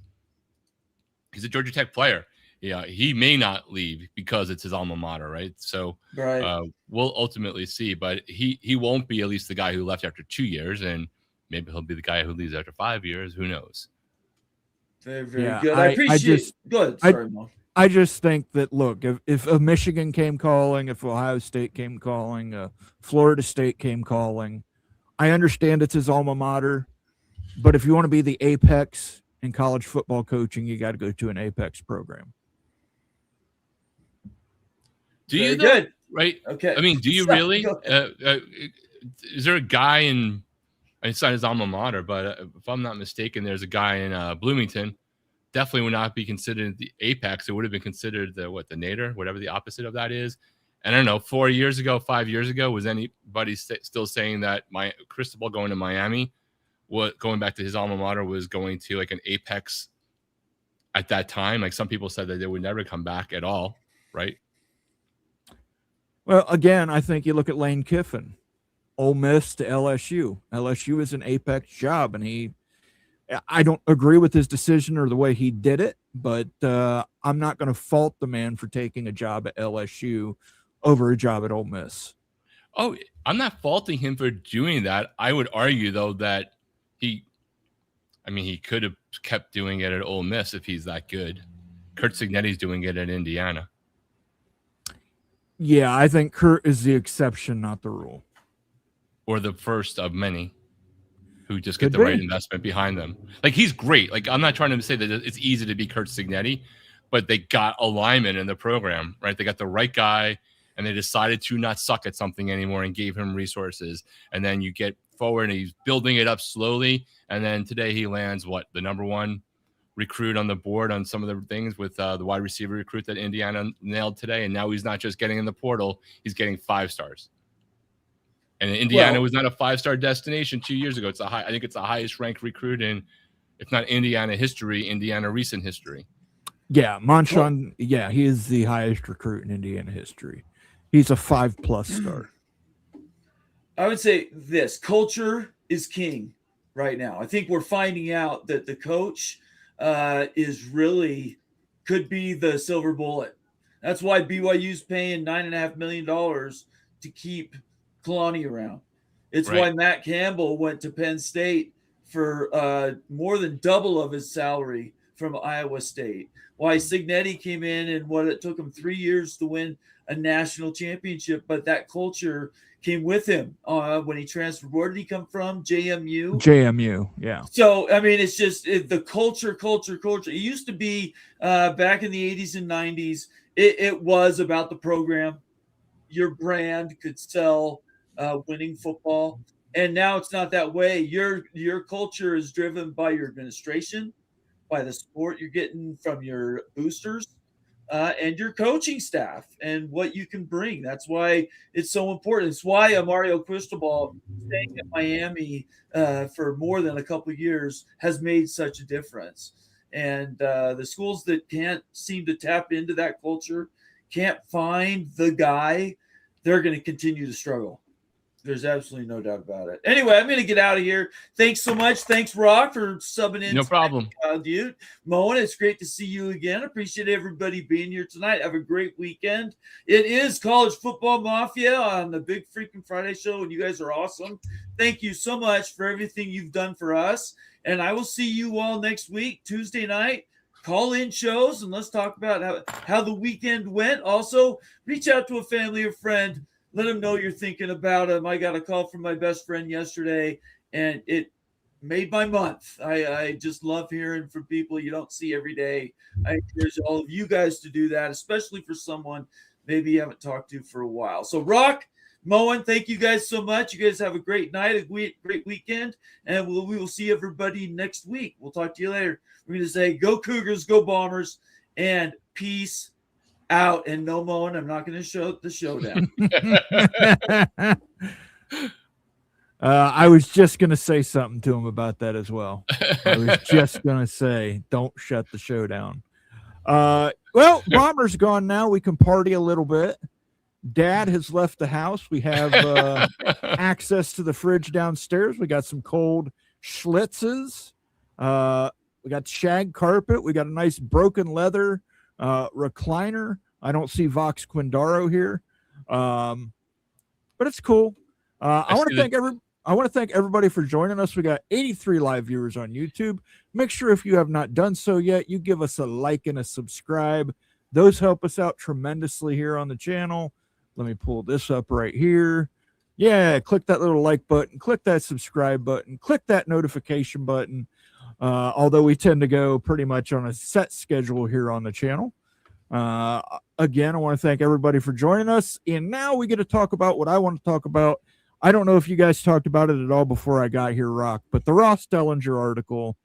a Georgia Tech player. Yeah, he may not leave because it's his alma mater, right? So we'll ultimately see, but he won't be at least the guy who left after 2 years, and maybe he'll be the guy who leaves after 5 years. Who knows? Very, very good. I appreciate. Good. Sorry, Mo. I just think that, look, if Michigan came calling, if Ohio State came calling, Florida State came calling, I understand it's his alma mater, but if you want to be the apex in college football coaching, you got to go to an apex program. Do you good? Right? Okay. I mean, do you really? Is there a guy it's not his alma mater, but if I'm not mistaken, there's a guy in Bloomington. Definitely would not be considered the apex. It would have been considered the nadir, whatever the opposite of that is. And I don't know, 4 years ago, 5 years ago, was anybody still saying that Cristobal going to Miami, going back to his alma mater, was going to like an apex at that time? Like some people said that they would never come back at all, right? Well, again, I think you look at Lane Kiffin, Ole Miss to LSU. LSU is an apex job, and I don't agree with his decision or the way he did it, but I'm not going to fault the man for taking a job at LSU over a job at Ole Miss. Oh, I'm not faulting him for doing that. I would argue, though, that he could have kept doing it at Ole Miss if he's that good. Kurt Cignetti's doing it at Indiana. Yeah, I think Kurt is the exception, not the rule. Or the first of many who just get the right investment behind them. Like, he's great. Like, I'm not trying to say that it's easy to be Kurt Signetti, but they got alignment in the program, right? They got the right guy, and they decided to not suck at something anymore and gave him resources. And then you get forward, and he's building it up slowly. And then today he lands, the number one recruit on the board on some of the things with the wide receiver recruit that Indiana nailed today. And now he's not just getting in the portal, he's getting 5 stars. And Indiana was not a 5-star destination 2 years ago. I think it's the highest ranked recruit in, if not Indiana history, Indiana recent history. Yeah, Monchon, he is the highest recruit in Indiana history. He's a 5+ star. I would say this: culture is king right now. I think we're finding out that the coach could be the silver bullet. That's why BYU's paying $9.5 million to keep Kalani around. It's why Matt Campbell went to Penn State for more than double of his salary from Iowa State. Why Signetti came in and it took him 3 years to win a national championship, but that culture came with him when he transferred. Where did he come from? JMU? JMU, yeah. So, I mean, it's just the culture. It used to be back in the 80s and 90s, it was about the program. Your brand could sell winning football. And now it's not that way. Your culture is driven by your administration, by the support you're getting from your boosters, and your coaching staff and what you can bring. That's why it's so important. It's why Mario Cristobal staying at Miami for more than a couple of years has made such a difference. And the schools that can't seem to tap into that culture, can't find the guy, they're going to continue to struggle. There's absolutely no doubt about it. Anyway, I'm going to get out of here. Thanks so much. Thanks, Rock, for subbing in. No problem. Dude. Moen, it's great to see you again. Appreciate everybody being here tonight. Have a great weekend. It is College Football Mafia on the Big Freaking Friday Show, and you guys are awesome. Thank you so much for everything you've done for us. And I will see you all next week, Tuesday night. Call in shows, and let's talk about how the weekend went. Also, reach out to a family or friend. Let them know you're thinking about them. I got a call from my best friend yesterday, and it made my month. I just love hearing from people you don't see every day. I encourage all of you guys to do that, especially for someone maybe you haven't talked to for a while. So, Rock, Moen, thank you guys so much. You guys have a great night, a great weekend, and we will see everybody next week. We'll talk to you later. We're going to say go Cougars, go Bombers, and peace out. And no, Moen, I'm not going to show the showdown. I was just going to say something to him about that as well. I was just going to say, don't shut the show down. Well, Bomber's gone now. We can party a little bit. Dad has left the house. We have access to the fridge downstairs. We got some cold Schlitzes. We got shag carpet. We got a nice broken leather recliner. I don't see Vox Quindaro here, but it's cool. I want to thank everybody for joining us. We got 83 live viewers on YouTube. Make sure if you have not done so yet, you give us a like and a subscribe. Those help us out tremendously here on the channel. Let me pull this up right here. Yeah, click that little like button, click that subscribe button, click that notification button. Although we tend to go pretty much on a set schedule here on the channel. Again, I want to thank everybody for joining us. And now we get to talk about what I want to talk about. I don't know if you guys talked about it at all before I got here, Rock, but the Ross Dellinger article,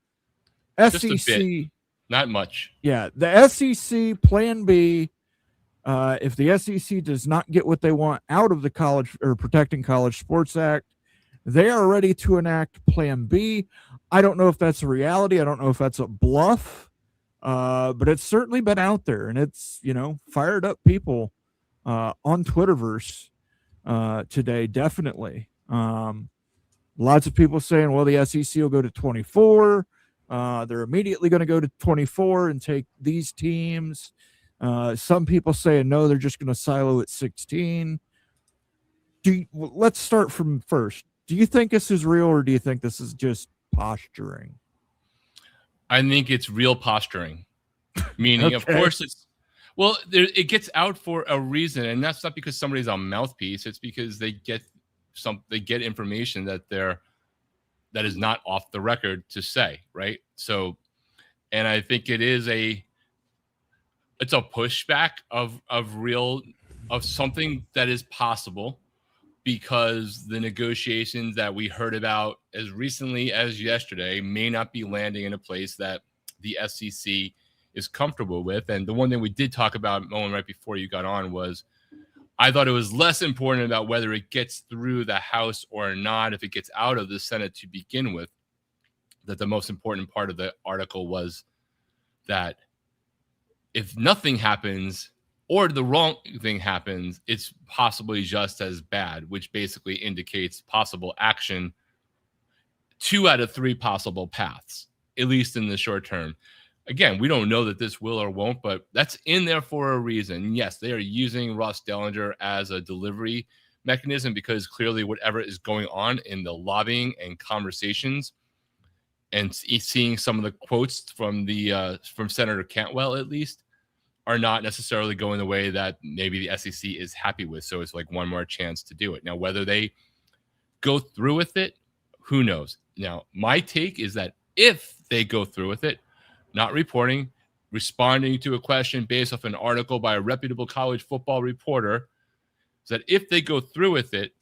Just SEC, a bit. Not much. Yeah, the SEC Plan B. If the SEC does not get what they want out of the College or Protecting College Sports Act, they are ready to enact Plan B. I don't know if that's a reality. I don't know if that's a bluff, but it's certainly been out there, and it's, fired up people on Twitterverse today, definitely. Lots of people saying, well, the SEC will go to 24. They're immediately going to go to 24 and take these teams. Some people saying, no, they're just going to silo at 16. Let's start from first. Do you think this is real, or do you think this is just posturing? I think it's real posturing. Meaning, Okay. of course, it's Well, it gets out for a reason, and that's not because somebody's a mouthpiece. It's because they get information that is not off the record to say, right? So, and I think it's a pushback of something that is possible, because the negotiations that we heard about as recently as yesterday may not be landing in a place that the SEC is comfortable with. And the one thing we did talk about, Owen, right before you got on, was I thought it was less important about whether it gets through the House or not, if it gets out of the Senate to begin with, that the most important part of the article was that if nothing happens or the wrong thing happens, it's possibly just as bad, which basically indicates possible action, 2 out of 3 possible paths, at least in the short term. Again, we don't know that this will or won't, but that's in there for a reason. Yes, they are using Ross Dellinger as a delivery mechanism, because clearly whatever is going on in the lobbying and conversations, and seeing some of the quotes from Senator Cantwell, at least, are not necessarily going the way that maybe the SEC is happy with. So it's like one more chance to do it. Now, whether they go through with it, who knows? Now, my take is that if they go through with it, not reporting, responding to a question based off an article by a reputable college football reporter, is that if they go through with it,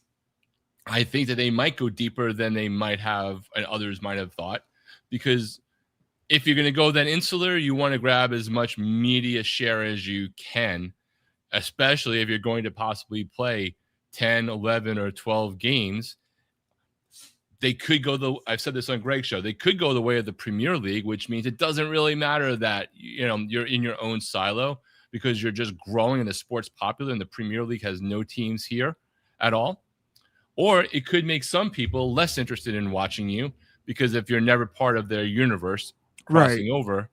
I think that they might go deeper than they might have and others might have thought, because if you're going to go then insular, you want to grab as much media share as you can, especially if you're going to possibly play 10, 11, or 12 games. They could go I've said this on Greg's show, they could go the way of the Premier League, which means it doesn't really matter that, you're in your own silo, because you're just growing and the sport's popular and the Premier League has no teams here at all. Or it could make some people less interested in watching you, because if you're never part of their universe, crossing over,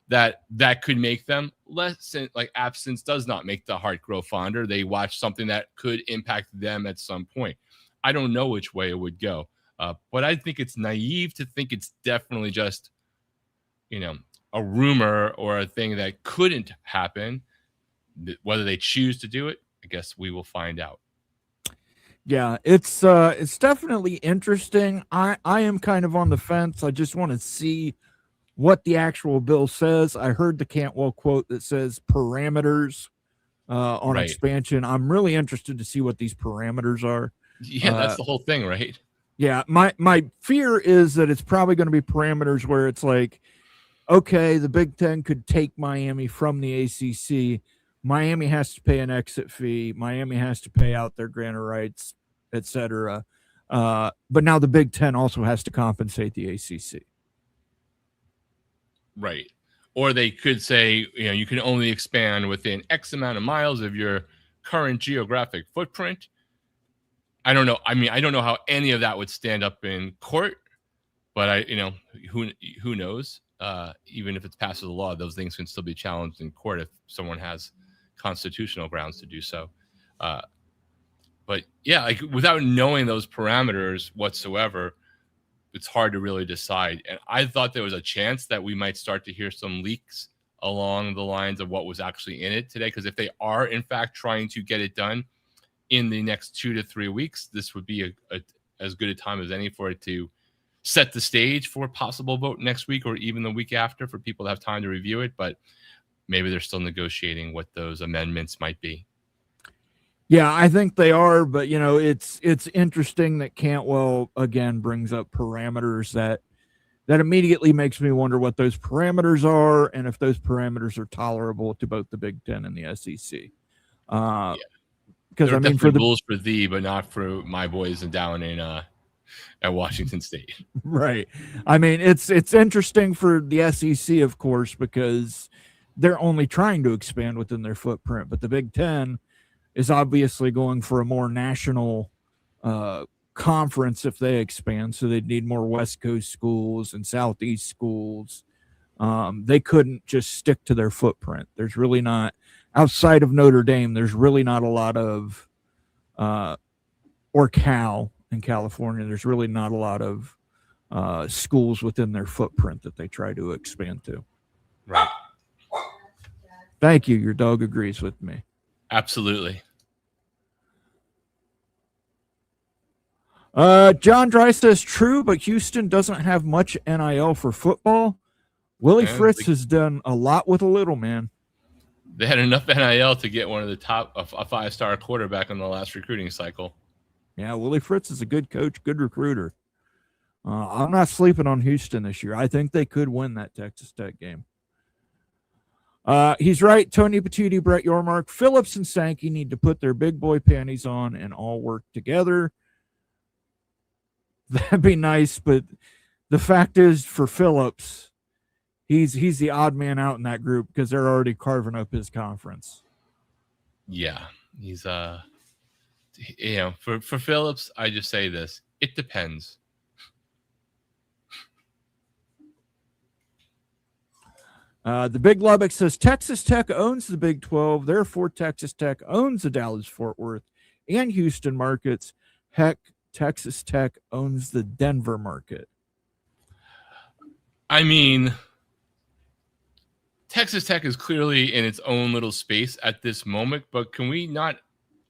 that could make them less, like absence does not make the heart grow fonder. They watch something that could impact them at some point. I don't know which way it would go, but I think it's naive to think it's definitely just, a rumor or a thing that couldn't happen. Whether they choose to do it, I guess we will find out. Yeah, it's definitely interesting. I am kind of on the fence. I just want to see what the actual bill says. I heard the Cantwell quote that says parameters on expansion. I'm really interested to see what these parameters are. Yeah, that's the whole thing, right? Yeah, my fear is that it's probably going to be parameters where it's like, okay, the Big Ten could take Miami from the ACC. Miami has to pay an exit fee. Miami has to pay out their grant of rights, etc. But now the Big Ten also has to compensate the ACC. Right. Or they could say, you can only expand within X amount of miles of your current geographic footprint. I don't know. I mean, I don't know how any of that would stand up in court, but who knows? Even if it's passed as a law, those things can still be challenged in court if someone has constitutional grounds to do so. But yeah, like without knowing those parameters whatsoever, it's hard to really decide. And I thought there was a chance that we might start to hear some leaks along the lines of what was actually in it today. Because if they are, in fact, trying to get it done in the next 2 to 3 weeks, this would be as good a time as any for it to set the stage for a possible vote next week or even the week after, for people to have time to review it. But maybe they're still negotiating what those amendments might be. Yeah, I think they are, but it's interesting that Cantwell again brings up parameters that immediately makes me wonder what those parameters are and if those parameters are tolerable to both the Big Ten and the SEC. Because I mean, for the rules for thee, but not for my boys down in at Washington State. Right. I mean, it's interesting for the SEC, of course, because they're only trying to expand within their footprint, but the Big Ten is obviously going for a more national conference if they expand. So they'd need more West Coast schools and Southeast schools. They couldn't just stick to their footprint. There's really not, outside of Notre Dame, there's really not a lot of, or Cal in California, there's really not a lot of schools within their footprint that they try to expand to. Right. Thank you. Your dog agrees with me. Absolutely. John Dry says true, but Houston doesn't have much NIL for football. Willie Fritz has done a lot with a little, man. They had enough NIL to get one of the top a 5-star quarterback in the last recruiting cycle. Yeah, Willie Fritz is a good coach, good recruiter. I'm not sleeping on Houston this year. I think they could win that Texas Tech game. He's right. Tony Patiti, Brett Yormark, Phillips, and Sankey need to put their big boy panties on and all work together. That'd be nice, but the fact is, for Phillips, he's the odd man out in that group because they're already carving up his conference. Yeah, he's for Phillips, I just say this: it depends. The Big Lubbock says Texas Tech owns the Big 12. Therefore, Texas Tech owns the Dallas-Fort Worth and Houston markets. Heck, Texas Tech owns the Denver market. I mean, Texas Tech is clearly in its own little space at this moment, but can we not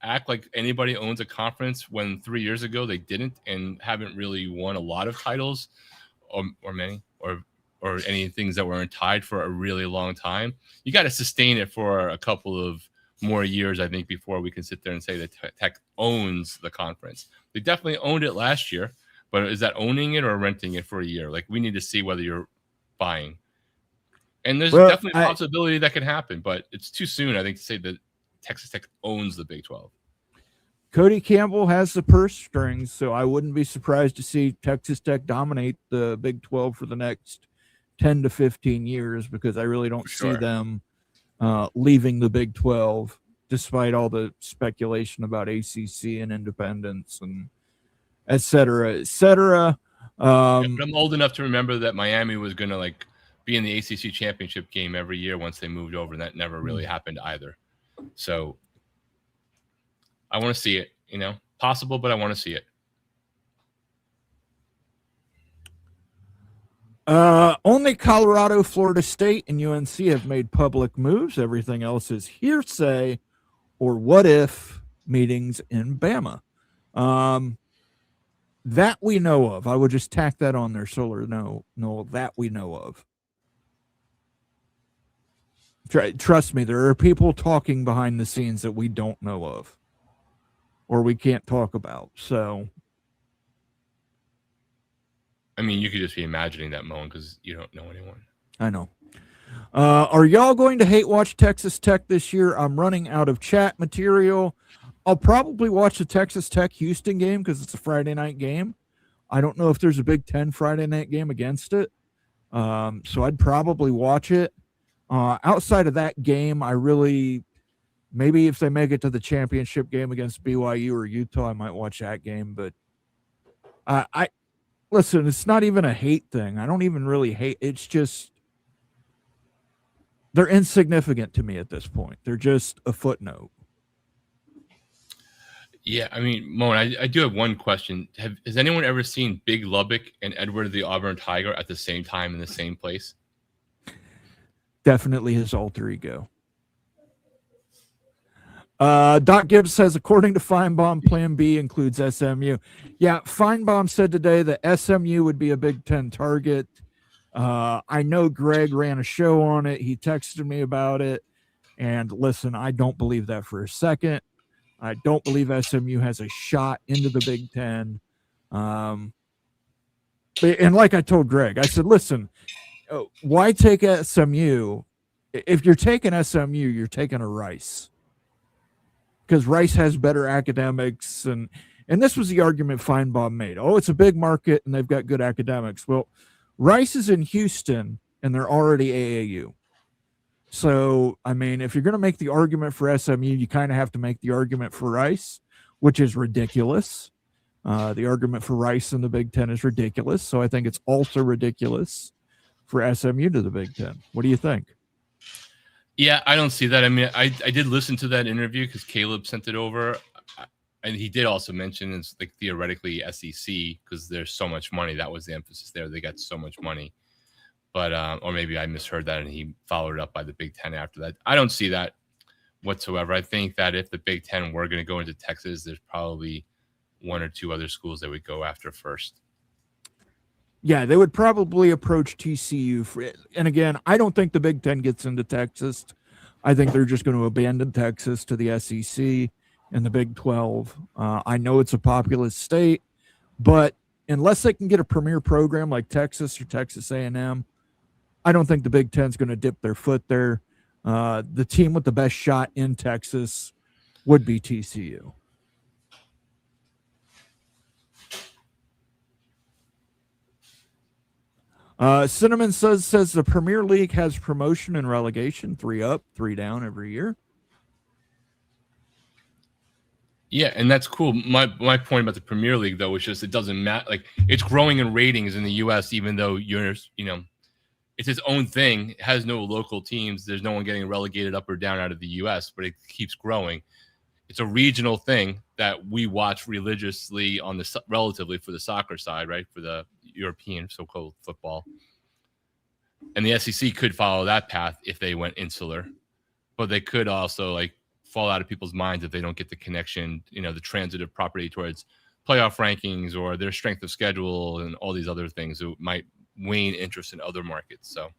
act like anybody owns a conference when 3 years ago they didn't and haven't really won a lot of titles or many or any things that weren't tied for a really long time? You got to sustain it for a couple of more years, I think, before we can sit there and say that Tech owns the conference. They definitely owned it last year, but is that owning it or renting it for a year? Like, we need to see whether you're buying. And there's definitely a possibility that can happen, but it's too soon, I think, to say that Texas Tech owns the Big 12. Cody Campbell has the purse strings, so I wouldn't be surprised to see Texas Tech dominate the Big 12 for the next 10 to 15 years, because I really don't see them leaving the Big 12, despite all the speculation about ACC and independence and et cetera, et cetera. But I'm old enough to remember that Miami was going to be in the ACC championship game every year once they moved over, and that never really happened either. So I want to see it, possible, but I want to see it. Only Colorado, Florida State, and UNC have made public moves. Everything else is hearsay or what if meetings in Bama. That we know of. I would just tack that on there. Solar, no, that we know of. Trust me, there are people talking behind the scenes that we don't know of or we can't talk about. So, I mean, you could just be imagining that, Moen, because you don't know anyone. I know. Are y'all going to hate watch Texas Tech this year? I'm running out of chat material. I'll probably watch the Texas Tech Houston game because it's a Friday night game. I don't know if there's a Big Ten Friday night game against it. So I'd probably watch it. Outside of that game, I really, maybe if they make it to the championship game against BYU or Utah, I might watch that game. But I listen, it's not even a hate thing. I don't even really hate. It's just they're insignificant to me at this point. They're just a footnote. Yeah, I mean, Moen, I do have one question. Has anyone ever seen Big Lubbock and Edward the Auburn Tiger at the same time in the same place? Definitely his alter ego. Doc Gibbs says, according to Feinbaum, Plan B includes SMU. Yeah, Feinbaum said today that SMU would be a Big Ten target. I know Greg ran a show on it. He texted me about it. And listen, I don't believe that for a second. I don't believe SMU has a shot into the Big Ten. And like I told Greg, I said, listen, why take SMU? If you're taking SMU, you're taking a Rice. Because Rice has better academics. And this was the argument Feinbaum made. Oh, it's a big market and they've got good academics. Well, Rice is in Houston and they're already AAU. So, I mean, if you're going to make the argument for SMU, you kind of have to make the argument for Rice, which is ridiculous. The argument for Rice in the Big Ten is ridiculous. So I think it's also ridiculous for SMU to the Big Ten. What do you think? Yeah, I don't see that. I mean, I did listen to that interview because Caleb sent it over. And he did also mention it's like theoretically SEC because there's so much money. That was the emphasis there. They got so much money. but or maybe I misheard that and he followed it up by the Big Ten after that. I don't see that whatsoever. I think that if the Big Ten were going to go into Texas, there's probably one or two other schools that would go after first. Yeah, they would probably approach TCU for it. And again, I don't think the Big Ten gets into Texas. I think they're just going to abandon Texas to the SEC and the Big 12. I know it's a populous state, but unless they can get a premier program like Texas or Texas A&M, I don't think the Big Ten's going to dip their foot there. The team with the best shot in Texas would be TCU. Cinnamon says the Premier League has promotion and relegation, 3 up, 3 down every year. Yeah, and that's cool. My point about the Premier League, though, is just it doesn't matter. Like, it's growing in ratings in the U.S., even though it's its own thing. It has no local teams. There's no one getting relegated up or down out of the U.S., but it keeps growing. It's a regional thing that we watch religiously on the relatively for the soccer side, right? For the European so-called football. And the SEC could follow that path if they went insular, but they could also fall out of people's minds if they don't get the connection, the transitive property towards playoff rankings or their strength of schedule and all these other things that might wane interest in other markets. So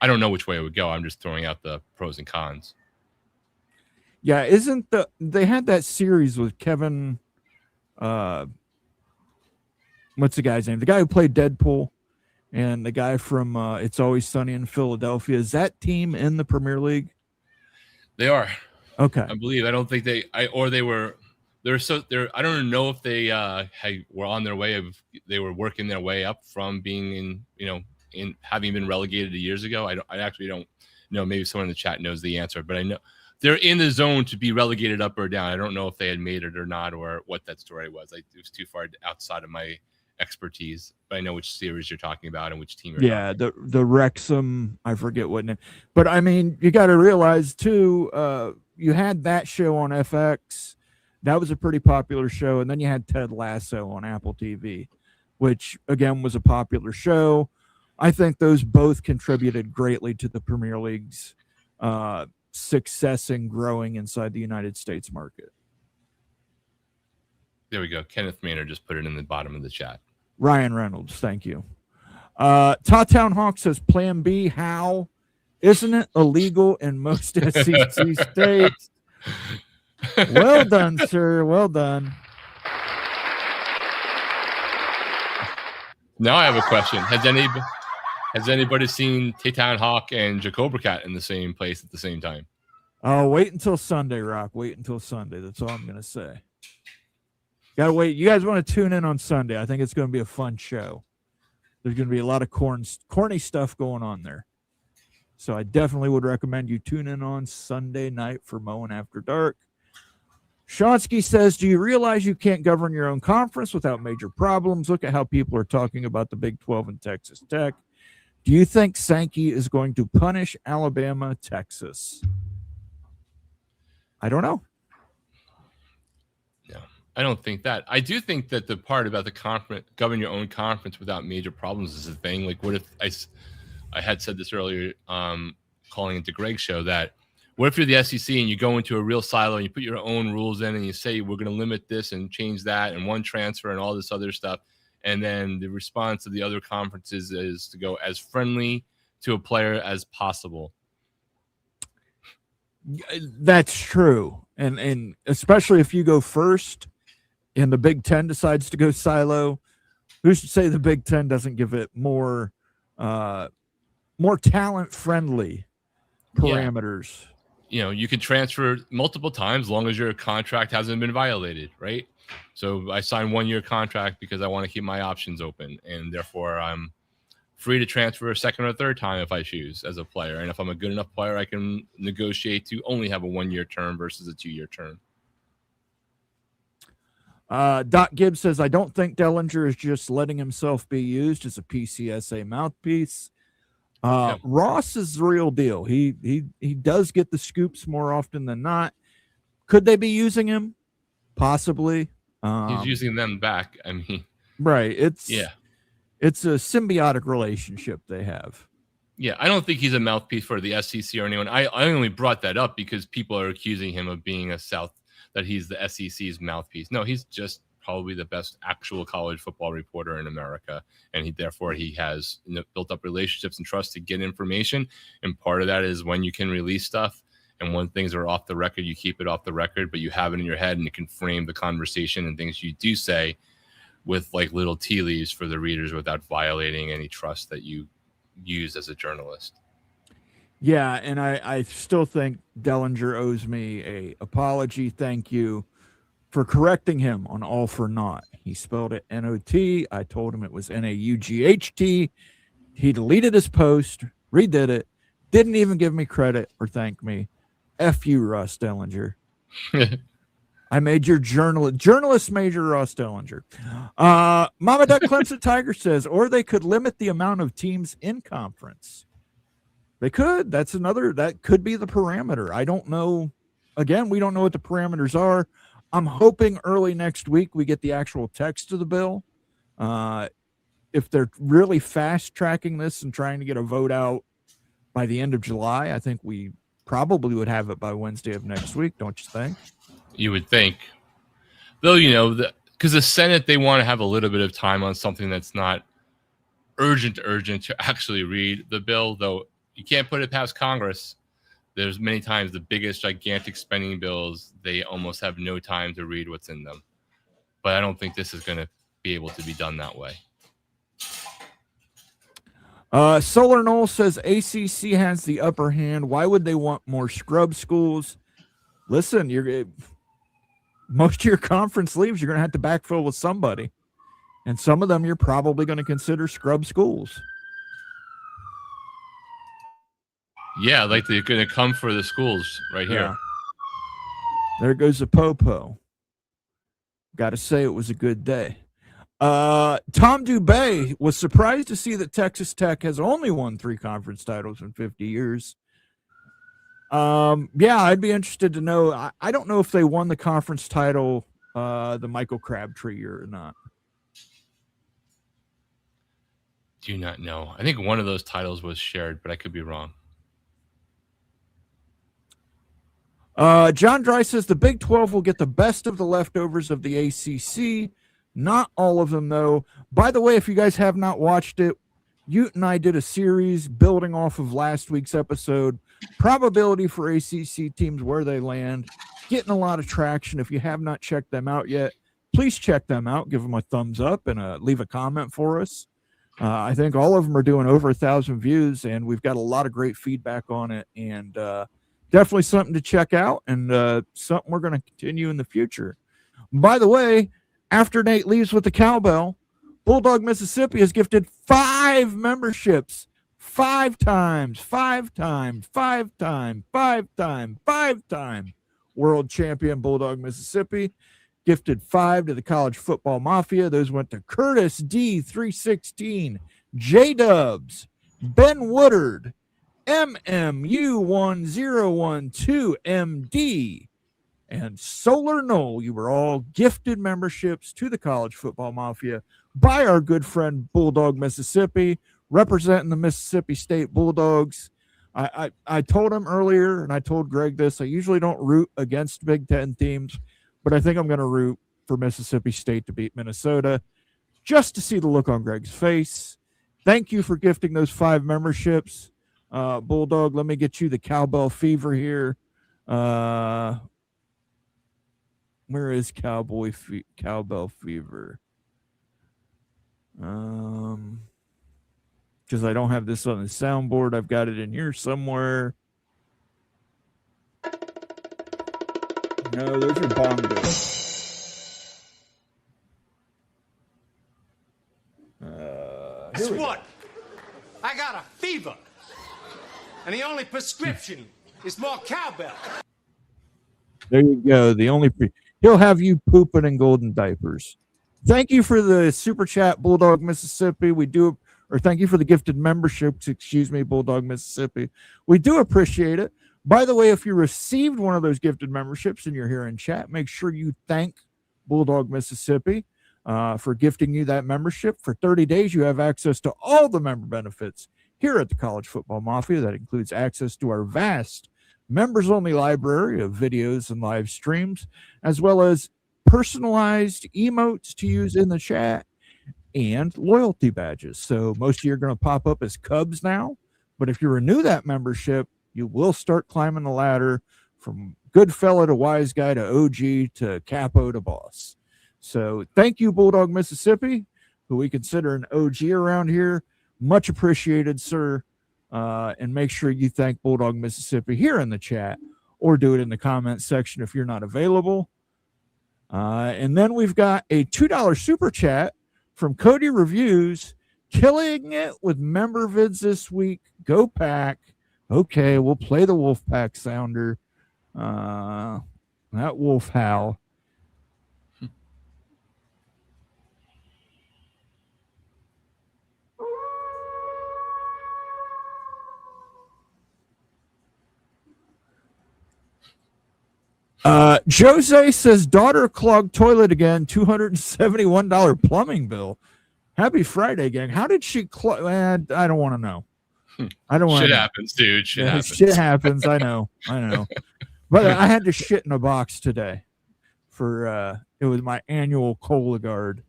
I don't know which way it would go. I'm just throwing out the pros and cons. Yeah, they had that series with Kevin, what's the guy's name? The guy who played Deadpool and the guy from It's Always Sunny in Philadelphia. Is that team in the Premier League? They are. Okay. I believe. I don't think they were I don't know if they were on their way they were working their way up from being in having been relegated years ago. I actually don't know. Maybe someone in the chat knows the answer, but I know they're in the zone to be relegated up or down. I don't know if they had made it or not, or what that story was. It was too far outside of my expertise, but I know which series you're talking about and which team you're talking about. the Wrexham, I forget what name. But I mean, you got to realize too, you had that show on FX. That was a pretty popular show. And then you had Ted Lasso on Apple TV, which again was a popular show. I think those both contributed greatly to the Premier League's success in growing inside the United States market. There we go. Kenneth Maynard just put it in the bottom of the chat. Ryan Reynolds, thank you. Tawtown Hawk says, Plan B, how? Isn't it illegal in most SEC states? Well done, sir. Well done. Now I have a question. Has anybody seen Tawtown Hawk and Jacobra Cat in the same place at the same time? Oh, wait until Sunday, Rock. Wait until Sunday. That's all I'm going to say. Gotta wait. You guys want to tune in on Sunday. I think it's going to be a fun show. There's going to be a lot of corny stuff going on there. So I definitely would recommend you tune in on Sunday night for Mowing After Dark. Shonsky says, do you realize you can't govern your own conference without major problems? Look at how people are talking about the Big 12 and Texas Tech. Do you think Sankey is going to punish Alabama, Texas? I don't know. No, I don't think that. I do think that the part about the conference, govern your own conference without major problems is a thing. Like, what if I had said this earlier, calling into Greg's show, that what if you're the SEC and you go into a real silo and you put your own rules in and you say, we're going to limit this and change that and one transfer and all this other stuff. And then the response of the other conferences is to go as friendly to a player as possible. That's true. And especially if you go first and the Big Ten decides to go silo, who's to say the Big Ten doesn't give it more talent friendly parameters? Yeah. You can transfer multiple times as long as your contract hasn't been violated, right? So I signed 1-year contract because I want to keep my options open, and therefore I'm free to transfer a second or third time if I choose as a player. And if I'm a good enough player, I can negotiate to only have a 1-year term versus a 2-year term. Doc Gibbs says, I don't think Dellinger is just letting himself be used as a PCSA mouthpiece. Ross is the real deal. He does get the scoops more often than not. Could they be using him? Possibly. He's using them back. I mean, right. It's a symbiotic relationship they have. Yeah, I don't think he's a mouthpiece for the SEC or anyone. I only brought that up because people are accusing him of being that he's the SEC's mouthpiece. No, he's just probably the best actual college football reporter in America, and therefore he has built up relationships and trust to get information. And part of that is when you can release stuff, and when things are off the record, you keep it off the record, but you have it in your head and it can frame the conversation and things you do say with like little tea leaves for the readers without violating any trust that you use as a journalist. Yeah, and I still think Dellinger owes me a apology. Thank you for correcting him on all for naught. He spelled it N-O-T. I told him it was N-A-U-G-H-T. He deleted his post, redid it, didn't even give me credit or thank me. F you, Russ Dellinger. I made your journalist major, Ross Dellinger. Mama Duck Clemson Tiger says, or they could limit the amount of teams in conference. They could. That could be the parameter. I don't know. Again, we don't know what the parameters are. I'm hoping early next week we get the actual text of the bill. If they're really fast tracking this and trying to get a vote out by the end of July, I think we probably would have it by Wednesday of next week. Don't you think? You would think. Though, because the Senate, they want to have a little bit of time on something that's not urgent to actually read the bill, though you can't put it past Congress. There's many times the biggest, gigantic spending bills, they almost have no time to read what's in them. But I don't think this is going to be able to be done that way. Solar Knoll says ACC has the upper hand. Why would they want more scrub schools? Listen, most of your conference leaves, you're going to have to backfill with somebody. And some of them you're probably going to consider scrub schools. Yeah, like they're going to come for the schools right here. There goes the Popo. Got to say it was a good day. Tom Dubay was surprised to see that Texas Tech has only won 3 conference titles in 50 years. Yeah, I'd be interested to know. I don't know if they won the conference title the Michael Crabtree year or not. Do not know. I think one of those titles was shared, but I could be wrong. John Dry says the Big 12 will get the best of the leftovers of the ACC. Not all of them, though. By the way, if you guys have not watched it, Ute and I did a series building off of last week's episode. Probability for ACC teams, where they land. Getting a lot of traction. If you have not checked them out yet, please check them out. Give them a thumbs up and leave a comment for us. I think all of them are doing over 1,000 views, and we've got a lot of great feedback on it. And definitely something to check out, and something we're going to continue in the future. By the way, after Nate leaves with the cowbell, Bulldog Mississippi has gifted 5 memberships. 5 times world champion Bulldog Mississippi. Gifted 5 to the College Football Mafia. Those went to Curtis D316, J-Dubs, Ben Woodard, MMU1012MD, and Solar Knoll. You were all gifted memberships to the College Football Mafia by our good friend Bulldog Mississippi, representing the Mississippi State Bulldogs. I told him earlier, and I told Greg this, I usually don't root against Big Ten teams, but I think I'm going to root for Mississippi State to beat Minnesota just to see the look on Greg's face. Thank you for gifting those 5 memberships. Bulldog, let me get you the cowbell fever here. Where is cowbell fever? Because I don't have this on the soundboard. I've got it in here somewhere. No, those are bongos. Guess what? I got a fever. And the only prescription is more cowbell. There you go. He'll have you pooping in golden diapers. Thank you for the super chat, Bulldog Mississippi. Thank you for the gifted memberships, Bulldog Mississippi. We do appreciate it. By the way, if you received one of those gifted memberships and you're here in chat, make sure you thank Bulldog Mississippi for gifting you that membership. For 30 days, you have access to all the member benefits, here at the College Football Mafia. That includes access to our vast members-only library of videos and live streams, as well as personalized emotes to use in the chat and loyalty badges. So most of you are going to pop up as Cubs now, but if you renew that membership, you will start climbing the ladder from good fella to wise guy to OG to capo to boss. So thank you, Bulldog Mississippi, who we consider an OG around here. Much appreciated, sir. And make sure you thank Bulldog Mississippi here in the chat, or do it in the comments section if you're not available. And then we've got a $2 super chat from Cody Reviews, killing it with member vids this week. Go Pack. Okay, we'll play the Wolfpack sounder. That wolf howl. Jose says daughter clogged toilet again, $271 plumbing bill. Happy Friday, gang. How did she I don't want to know. I don't want to. Shit happens, dude. Shit happens. I know. But I had to shit in a box today for it was my annual Cologuard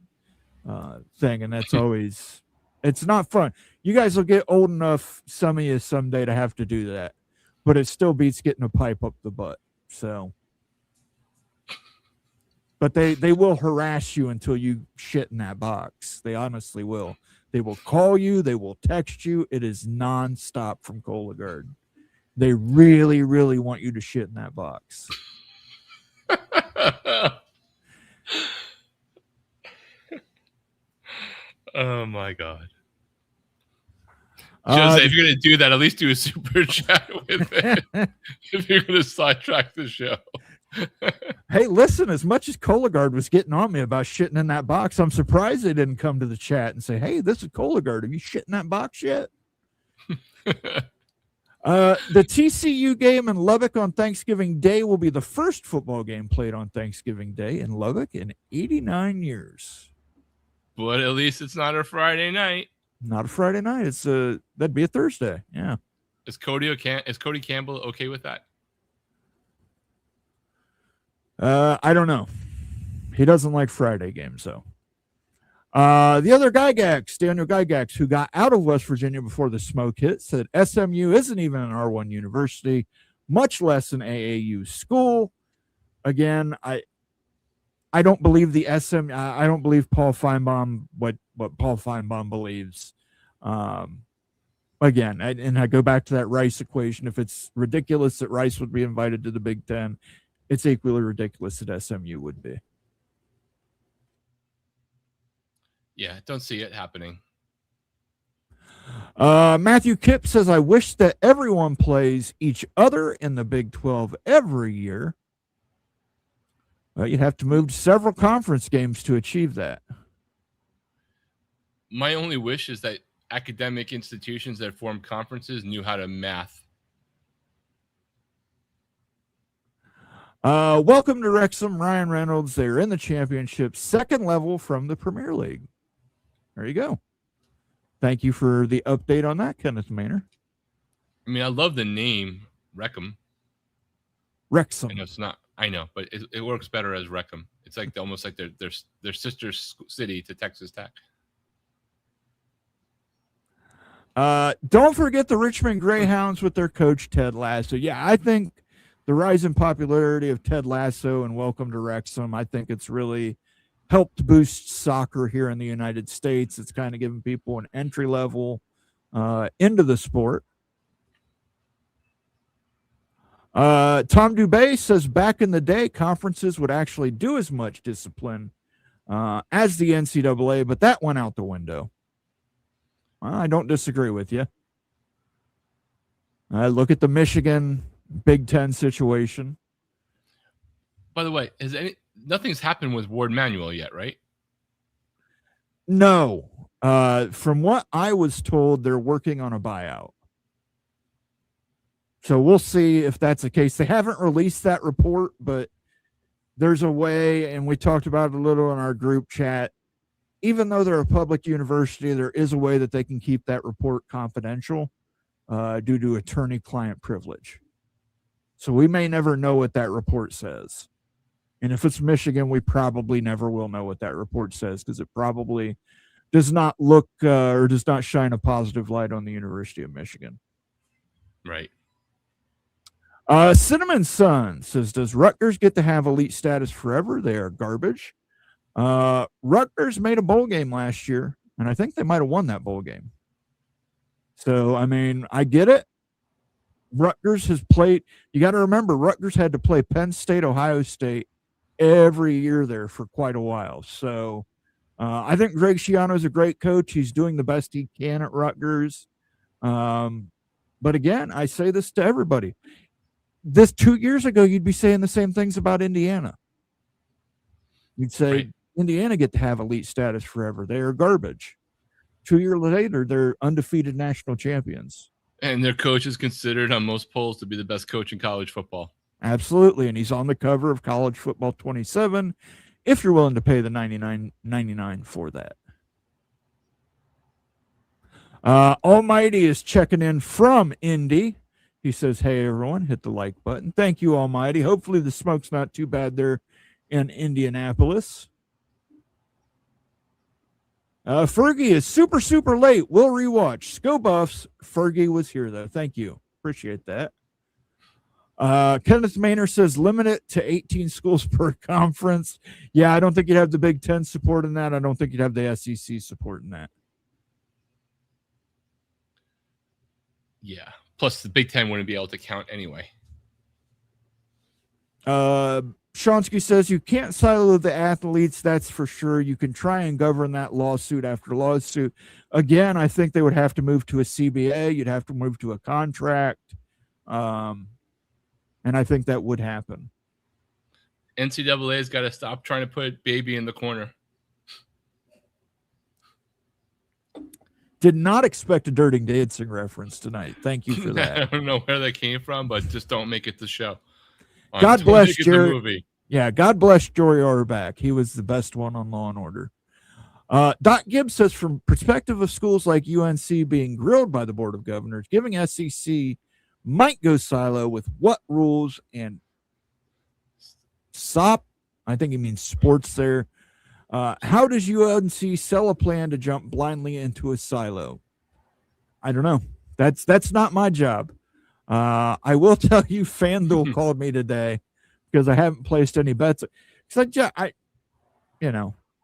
thing, and that's always, it's not fun. You guys will get old enough, some of you someday, to have to do that, but it still beats getting a pipe up the butt. So, but they will harass you until you shit in that box. They honestly will. They will call you. They will text you. It is nonstop from Cologuard. They really, really want you to shit in that box. Oh my God. Jose, if you're going to do that, at least do a super chat with it. If you're going to sidetrack the show. Hey, listen, as much as Cologuard was getting on me about shitting in that box, I'm surprised they didn't come to the chat and say, hey, this is Cologuard. Have you shit in that box yet? The TCU game in Lubbock on Thanksgiving Day will be the first football game played on Thanksgiving Day in Lubbock in 89 years. But at least it's not a Friday night. Not a Friday night. It's that'd be a Thursday. Yeah. Is Cody Campbell okay with that? I don't know. He doesn't like Friday games, though. The other Gygax, Daniel Gygax, who got out of West Virginia before the smoke hit, said SMU isn't even an R1 university, much less an AAU school. Again, I don't believe the SM. I don't believe Paul Feinbaum what Paul Feinbaum believes. Again, and I go back to that Rice equation. If it's ridiculous that Rice would be invited to the Big Ten, it's equally ridiculous that SMU would be. Yeah, don't see it happening. Matthew Kipp says, I wish that everyone plays each other in the Big 12 every year. Well, you'd have to move to several conference games to achieve that. My only wish is that academic institutions that form conferences knew how to math. Welcome to Wrexham, Ryan Reynolds. They're in the championship, second level from the Premier League. There you go. Thank you for the update on that, Kenneth Maynor. I mean, I love the name Wrexham. Wrexham. I know it's not. I know, but it works better as Wrexham. It's like almost like their sister city to Texas Tech. Don't forget the Richmond Greyhounds with their coach Ted Lasso. Yeah, I think the rise in popularity of Ted Lasso and Welcome to Wrexham, I think it's really helped boost soccer here in the United States. It's kind of given people an entry level into the sport. Tom Dubay says back in the day, conferences would actually do as much discipline as the NCAA, but that went out the window. I don't disagree with you. Look at the Michigan Big Ten situation. By the way, nothing's happened with Ward Manuel yet, right? No. From what I was told, they're working on a buyout. So we'll see if that's the case. They haven't released that report, but there's a way, and we talked about it a little in our group chat. even though they're a public university, there is a way that they can keep that report confidential due to attorney-client privilege. So we may never know what that report says. And if it's Michigan, we probably never will know what that report says because it probably does not look or does not shine a positive light on the University of Michigan. Right. Cinnamon Sun says, does Rutgers get to have elite status forever? They are garbage. Rutgers made a bowl game last year, and I think they might have won that bowl game. So, I mean, I get it. Rutgers has played, you got to remember, Rutgers had to play Penn State, Ohio State every year there for quite a while. So I think Greg Schiano is a great coach. He's doing the best he can at Rutgers. But again, I say this to everybody. This 2 years ago, you'd be saying the same things about Indiana. You'd say, right, Indiana get to have elite status forever. They are garbage. 2 years later, they're undefeated national champions. And their coach is considered on most polls to be the best coach in college football. Absolutely. And he's on the cover of College Football 27 if you're willing to pay the $99.99 for that. Almighty is checking in from Indy. He says, hey, everyone, hit the like button. Thank you, Almighty. Hopefully the smoke's not too bad there in Indianapolis. Fergie is super, super late. We'll rewatch. Go Buffs. Fergie was here, though. Thank you. Appreciate that. Kenneth Maynard says, limit it to 18 schools per conference. Yeah, I don't think you'd have the Big Ten support in that. I don't think you'd have the SEC support in that. Yeah. Plus, the Big Ten wouldn't be able to count anyway. Shonsky says, you can't silo the athletes, that's for sure. You can try and govern that lawsuit after lawsuit. Again, I think they would have to move to a CBA. You'd have to move to a contract. And I think that would happen. NCAA's got to stop trying to put baby in the corner. Did not expect a Dirty Dancing reference tonight. Thank you for that. I don't know where that came from, but just don't make it the show. God bless Jerry. Yeah, God bless Jory Orbach. He was the best one on Law and Order. Doc Gibbs says, from perspective of schools like UNC being grilled by the Board of Governors, giving SEC might go silo with what rules and SOP. I think he means sports there. How does UNC sell a plan to jump blindly into a silo? I don't know. That's not my job. I will tell you, FanDuel called me today because I haven't placed any bets. Because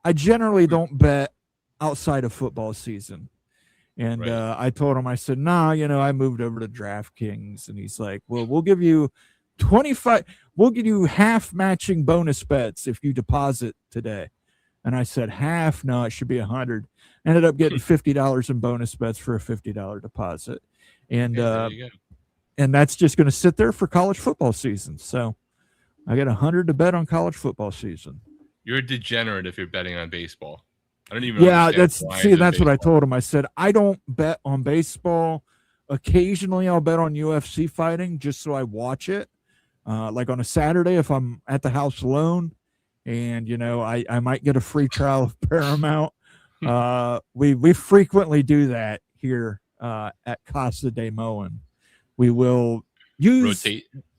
I generally don't bet outside of football season. And right. I told him, I said, nah, I moved over to DraftKings. And he's like, well, we'll give you 25. We'll give you half matching bonus bets if you deposit today. And I said, half? No, it should be 100. Ended up getting $50 in bonus bets for a $50 deposit. And and that's just going to sit there for college football season. So I got 100 to bet on college football season. You're a degenerate if you're betting on baseball. I don't even that's what I told him. I said, I don't bet on baseball. Occasionally I'll bet on UFC fighting just so I watch it. Like on a Saturday if I'm at the house alone and, I might get a free trial of Paramount. We frequently do that here at Casa de Moen. We will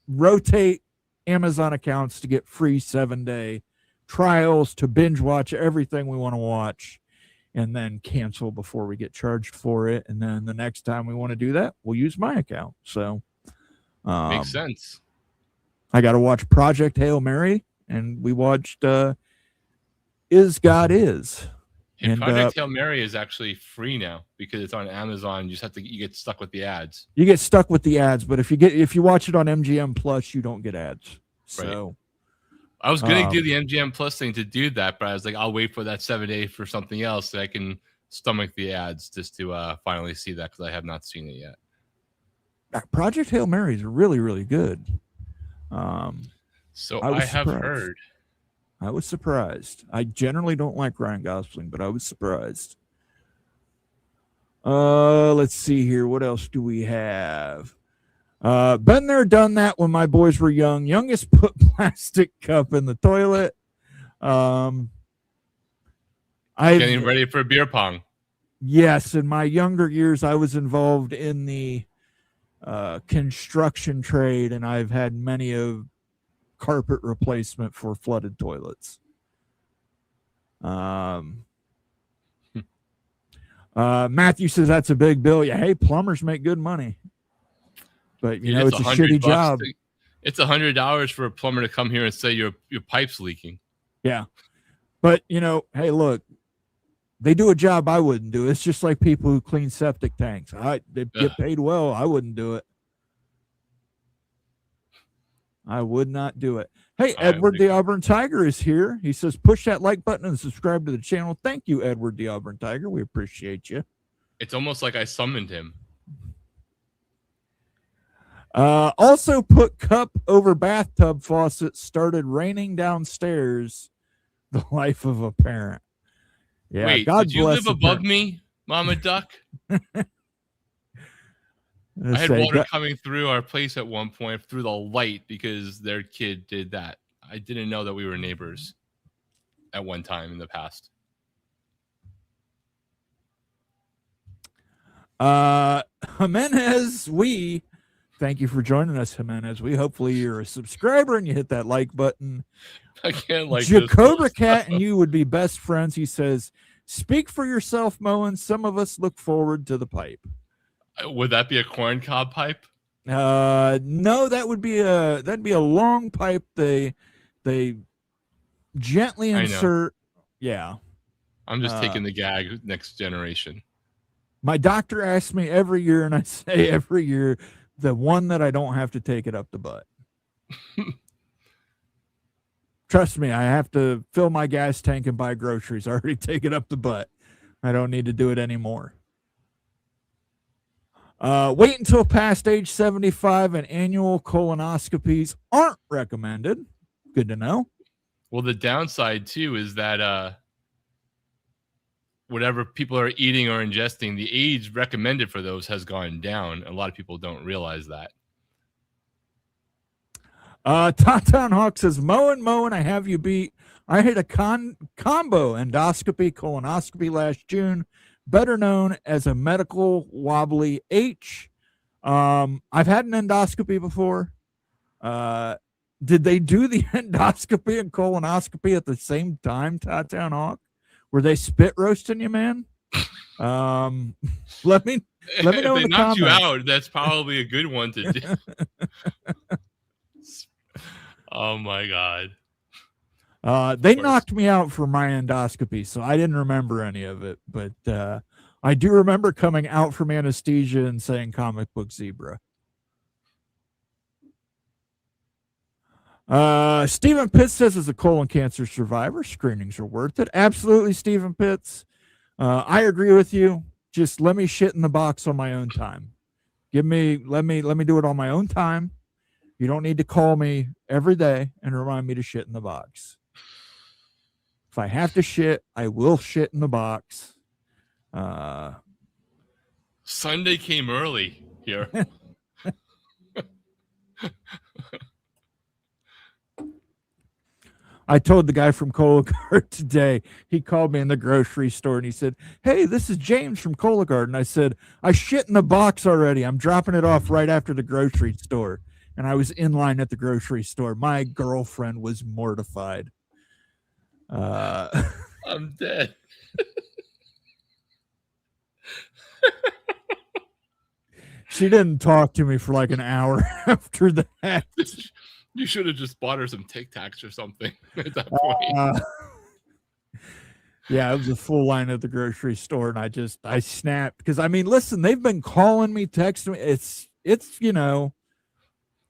rotate Amazon accounts to get free 7-day trials to binge watch everything we want to watch and then cancel before we get charged for it. And then the next time we want to do that, we'll use my account. So makes sense. I got to watch Project Hail Mary, and we watched Is God Is. And Project Hail Mary is actually free now because it's on Amazon. You get stuck with the ads. You get stuck with the ads, but if you watch it on MGM Plus, you don't get ads. So right. I was going to do the MGM Plus thing to do that, but I was like, I'll wait for that 7-day for something else so I can stomach the ads just to finally see that because I have not seen it yet. Project Hail Mary is really, really good. So I have heard. I was surprised. I generally don't like Ryan Gosling, but I was surprised. Let's see here. What else do we have? Been there, done that when my boys were young. Youngest put plastic cup in the toilet. Getting ready for beer pong. Yes, in my younger years, I was involved in the construction trade, and I've had many of carpet replacement for flooded toilets. Matthew says that's a big bill. Yeah, hey, plumbers make good money, but it's a shitty job. It's $100 for a plumber to come here and say your pipe's leaking. Yeah, but hey, look, they do a job I wouldn't do. It's just like people who clean septic tanks. They get paid well. I wouldn't do it. I would not do it. Hey, Edward the Auburn Tiger is here. He says, push that like button and subscribe to the channel. Thank you, Edward the Auburn Tiger. We appreciate you. It's almost like I summoned him. Also put cup over bathtub faucet, started raining downstairs. The life of a parent. Yeah, wait, God did you live above me, Mama Duck? I had water coming through our place at one point through the light because their kid did that. I didn't know that we were neighbors at one time in the past. Jimenez, thank you for joining us, Jimenez. Hopefully you're a subscriber and you hit that like button. I can't like Jacoba Cat and you would be best friends. He says, speak for yourself, Moen. Some of us look forward to the pipe. Would that be a corn cob pipe? No, that'd be a long pipe. They gently insert. Yeah. I'm just taking the gag next generation. My doctor asks me every year, and I say every year, the one that I don't have to take it up the butt. Trust me, I have to fill my gas tank and buy groceries. I already take it up the butt. I don't need to do it anymore. Wait until past age 75 and annual colonoscopies aren't recommended. Good to know. Well, the downside, too, is that whatever people are eating or ingesting, the age recommended for those has gone down. A lot of people don't realize that. Town Hawk says, Moen, I have you beat. I had a combo endoscopy, colonoscopy last June, better known as a medical wobbly H. I've had an endoscopy before. Did they do the endoscopy and colonoscopy at the same time, Town Hawk? Were they spit roasting you, man? Let me know. If they knocked you out, that's probably a good one to do. Oh my God. They knocked me out for my endoscopy, so I didn't remember any of it, but I do remember coming out from anesthesia and saying comic book zebra. Stephen Pitts says, as a colon cancer survivor, screenings are worth it. Absolutely, Stephen Pitts. I agree with you. Just let me shit in the box on my own time. Let me do it on my own time. You don't need to call me every day and remind me to shit in the box. If I have to shit, I will shit in the box. Sunday came early here. I told the guy from Cologuard today, he called me in the grocery store and he said, hey, this is James from Cologuard. And I said, I shit in the box already. I'm dropping it off right after the grocery store. And I was in line at the grocery store. My girlfriend was mortified. I'm dead. She didn't talk to me for like an hour after that. You should have just bought her some Tic Tacs or something at that point. Yeah, it was a full line at the grocery store, and I snapped because listen, they've been calling me, texting me. It's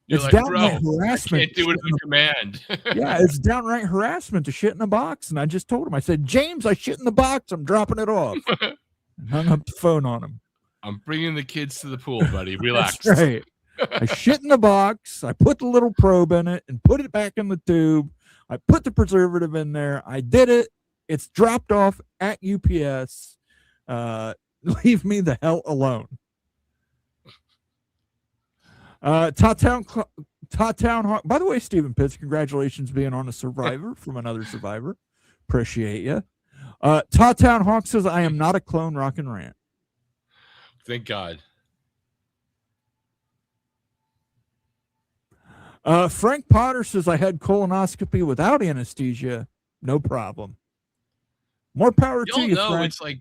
You're it's like, downright bro, harassment. I can't do it on command. Yeah, it's downright harassment to shit in the box. And I just told him, I said, James, I shit in the box. I'm dropping it off. And hung up the phone on him. I'm bringing the kids to the pool, buddy. Relax. That's right. I shit in the box. I put the little probe in it and put it back in the tube. I put the preservative in there. I did it. It's dropped off at UPS. Leave me the hell alone. Town Hawk. By the way, Stephen Pitts, congratulations being on a survivor from another survivor. Appreciate you. Tawtown Hawk says, I am not a clone, rock and rant. Thank God. Frank Potter says, I had colonoscopy without anesthesia. No problem. More power to you, Frank. It's like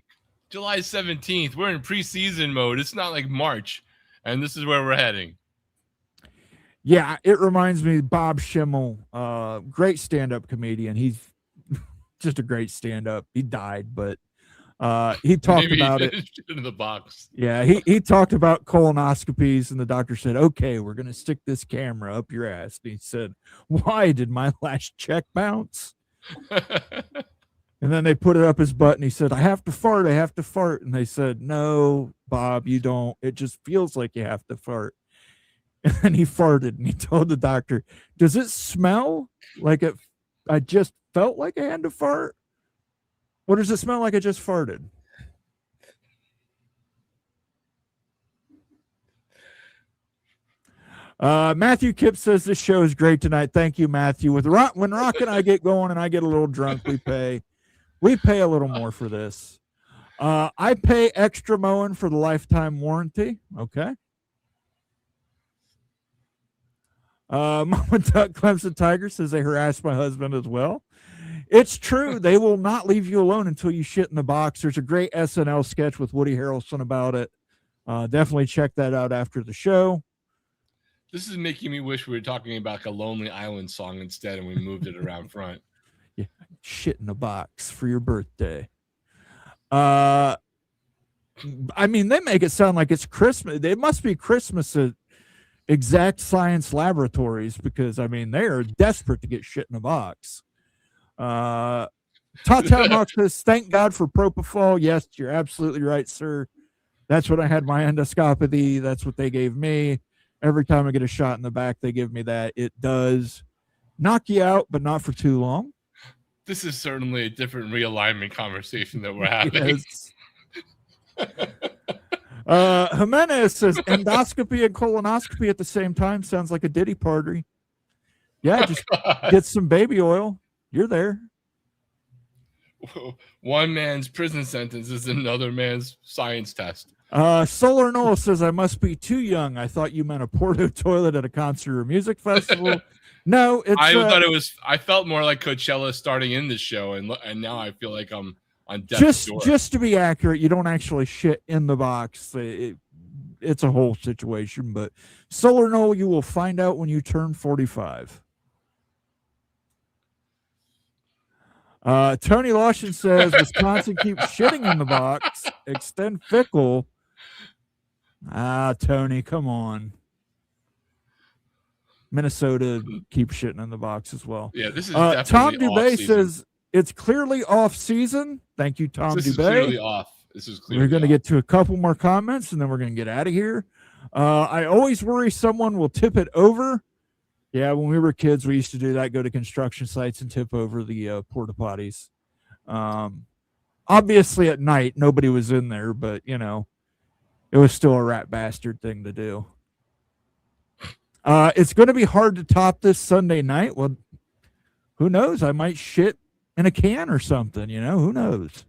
July 17th. We're in preseason mode. It's not like March. And this is where we're heading. Yeah, it reminds me of Bob Schimmel, great stand-up comedian. He's just a great stand-up. He died, but he talked about it. In the box. Yeah, he talked about colonoscopies, and the doctor said, okay, we're going to stick this camera up your ass. And he said, why did my last check bounce? And then they put it up his butt, and he said, I have to fart. And they said, no, Bob, you don't. It just feels like you have to fart. And then he farted, and he told the doctor, does it smell like I just felt like I had to fart? Or does it smell like I just farted? Matthew Kipp says this show is great tonight. Thank you, Matthew. When Rock and I get going and I get a little drunk, we pay a little more for this. I pay extra mowing for the lifetime warranty. Okay. Mama Duck Clemson Tiger says they harass my husband as well. It's true. They will not leave you alone until you shit in the box. There's a great SNL sketch with Woody Harrelson about it. Definitely check that out after the show. This is making me wish we were talking about like a Lonely Island song instead, and we moved it around front. Yeah, shit in a box for your birthday. I mean, they make it sound like it's Christmas. It must be Christmas at Exact Science Laboratories because, I mean, they are desperate to get shit in a box. Tawtown Hawk says, thank God for propofol. Yes, you're absolutely right, sir. That's what I had my endoscopy. That's what they gave me. Every time I get a shot in the back, they give me that. It does knock you out, but not for too long. This is certainly a different realignment conversation that we're having. Yes. Jimenez says endoscopy and colonoscopy at the same time sounds like a Diddy party. Yeah, just get some baby oil. You're there. One man's prison sentence is another man's science test. Solar Noel says, I must be too young. I thought you meant a porta toilet at a concert or music festival. No, it's. I thought it was. I felt more like Coachella starting in this show, and now I feel like I'm on death's door. Just to be accurate, you don't actually shit in the box. It's a whole situation, but Solar Noel, you will find out when you turn 45. Tony Lawson says Wisconsin keeps shitting in the box. Extend Fickle. Tony, come on. Minnesota keeps shitting in the box as well. Yeah, this is Tom Dubay says it's clearly off season. Thank you, Tom Dubay. This is clearly off. This is clearly We're going to off. get to a couple more comments, and then we're going to get out of here. I always worry someone will tip it over. Yeah, when we were kids, we used to do that, go to construction sites and tip over the porta potties. Obviously, at night, nobody was in there, but, you know, it was still a rat bastard thing to do. It's going to be hard to top this Sunday night. Well, who knows? I might shit in a can or something, you know? Who knows?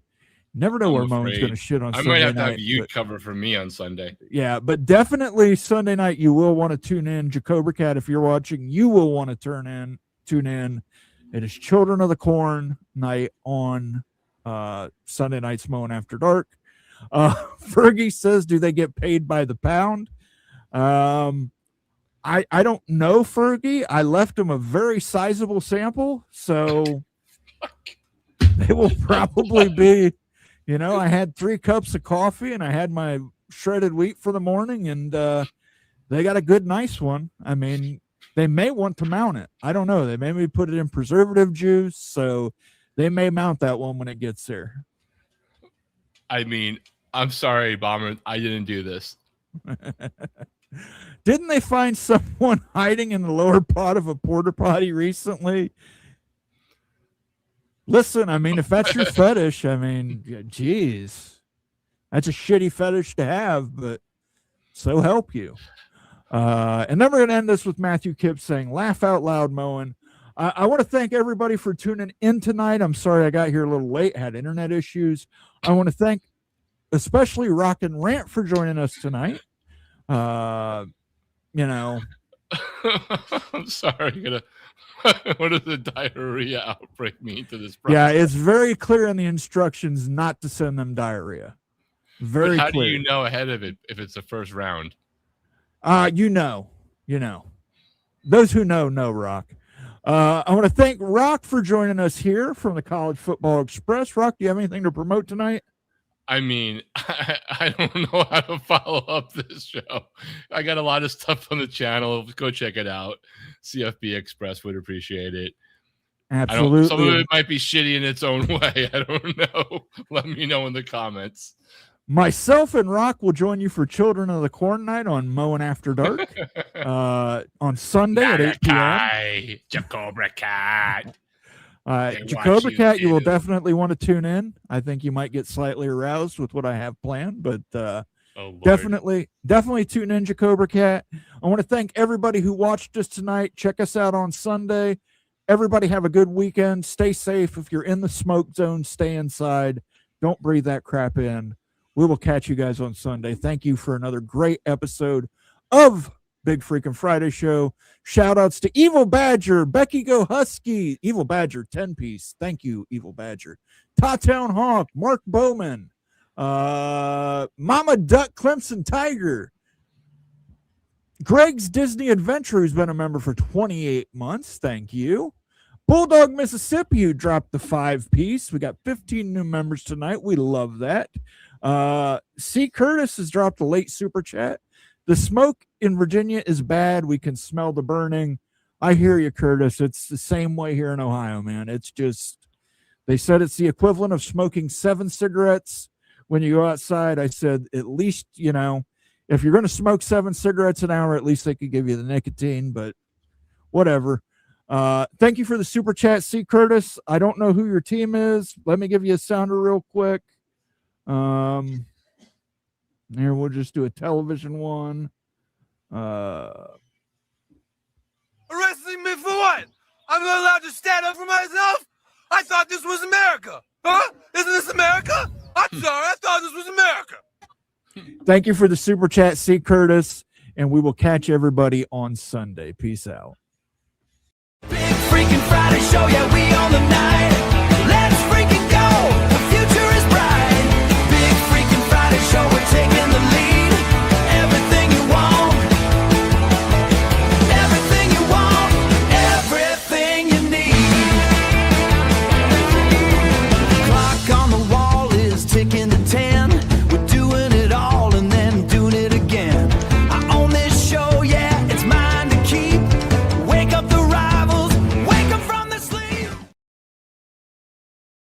Never know where Moan's going to shit on Sunday night. I might have to have you cover for me on Sunday. Yeah, but definitely Sunday night you will want to tune in. Jacober Cat, if you're watching, you will want to tune in. It is Children of the Corn night on Sunday night's Moan After Dark. Fergie says, do they get paid by the pound? I don't know, Fergie. I left them a very sizable sample, so they will probably be, you know, I had 3 cups of coffee and I had my shredded wheat for the morning, and they got a good, nice one. I mean, they may want to mount it. I don't know. They may put it in preservative juice, so they may mount that one when it gets there. I mean, I'm sorry, Bomber. I didn't do this. Didn't they find someone hiding in the lower pot of a porta potty recently? Listen, I mean, if that's your fetish, I mean, geez, that's a shitty fetish to have, but so help you. And then we're going to end this with Matthew Kipp saying, laugh out loud, Moen. I want to thank everybody for tuning in tonight. I'm sorry I got here a little late, had internet issues. I want to thank especially Rock and Rant for joining us tonight. I'm sorry. What does the diarrhea outbreak mean to this process? Yeah, it's very clear in the instructions not to send them diarrhea. Very how clear. do you know ahead of it if it's the first round? You know. Those who know, Rock. I want to thank Rock for joining us here from the College Football Express. Rock, do you have anything to promote tonight? I mean, I don't know how to follow up this show. I got a lot of stuff on the channel. Go check it out. CFB Express would appreciate it. Absolutely. Some of it might be shitty in its own way. I don't know. Let me know in the comments. Myself and Rock will join you for Children of the Corn Night on Mowing After Dark on Sunday at 8 p.m. Jacobra Cat. Jacoba Cat, you will definitely want to tune in. I think you might get slightly aroused with what I have planned, but definitely tune in, Jacoba Cat. I want to thank everybody who watched us tonight. Check us out on Sunday. Everybody have a good weekend. Stay safe. If you're in the smoke zone, stay inside. Don't breathe that crap in. We will catch you guys on Sunday. Thank you for another great episode of Big Freaking Friday Show. Shout outs to Evil Badger, Becky Go Husky, Evil Badger 10-piece. Thank you, Evil Badger. Tatown Hawk, Mark Bowman, Mama Duck Clemson Tiger, Greg's Disney Adventure, who's been a member for 28 months. Thank you. Bulldog Mississippi, who dropped the 5-piece. We got 15 new members tonight. We love that. C. Curtis has dropped a late super chat. The smoke in Virginia is bad. We can smell the burning. I hear you, Curtis. It's the same way here in Ohio, man. It's just, they said it's the equivalent of smoking 7 cigarettes when you go outside. I said, at least, if you're going to smoke 7 cigarettes an hour, at least they could give you the nicotine, but whatever. Thank you for the super chat, C. Curtis. I don't know who your team is. Let me give you a sounder real quick. Here, we'll just do a television one. Arresting me for what? I'm not allowed to stand up for myself? I thought this was America. Huh? Isn't this America? I'm sorry. I thought this was America. Thank you for the super chat, C. Curtis, and we will catch everybody on Sunday. Peace out.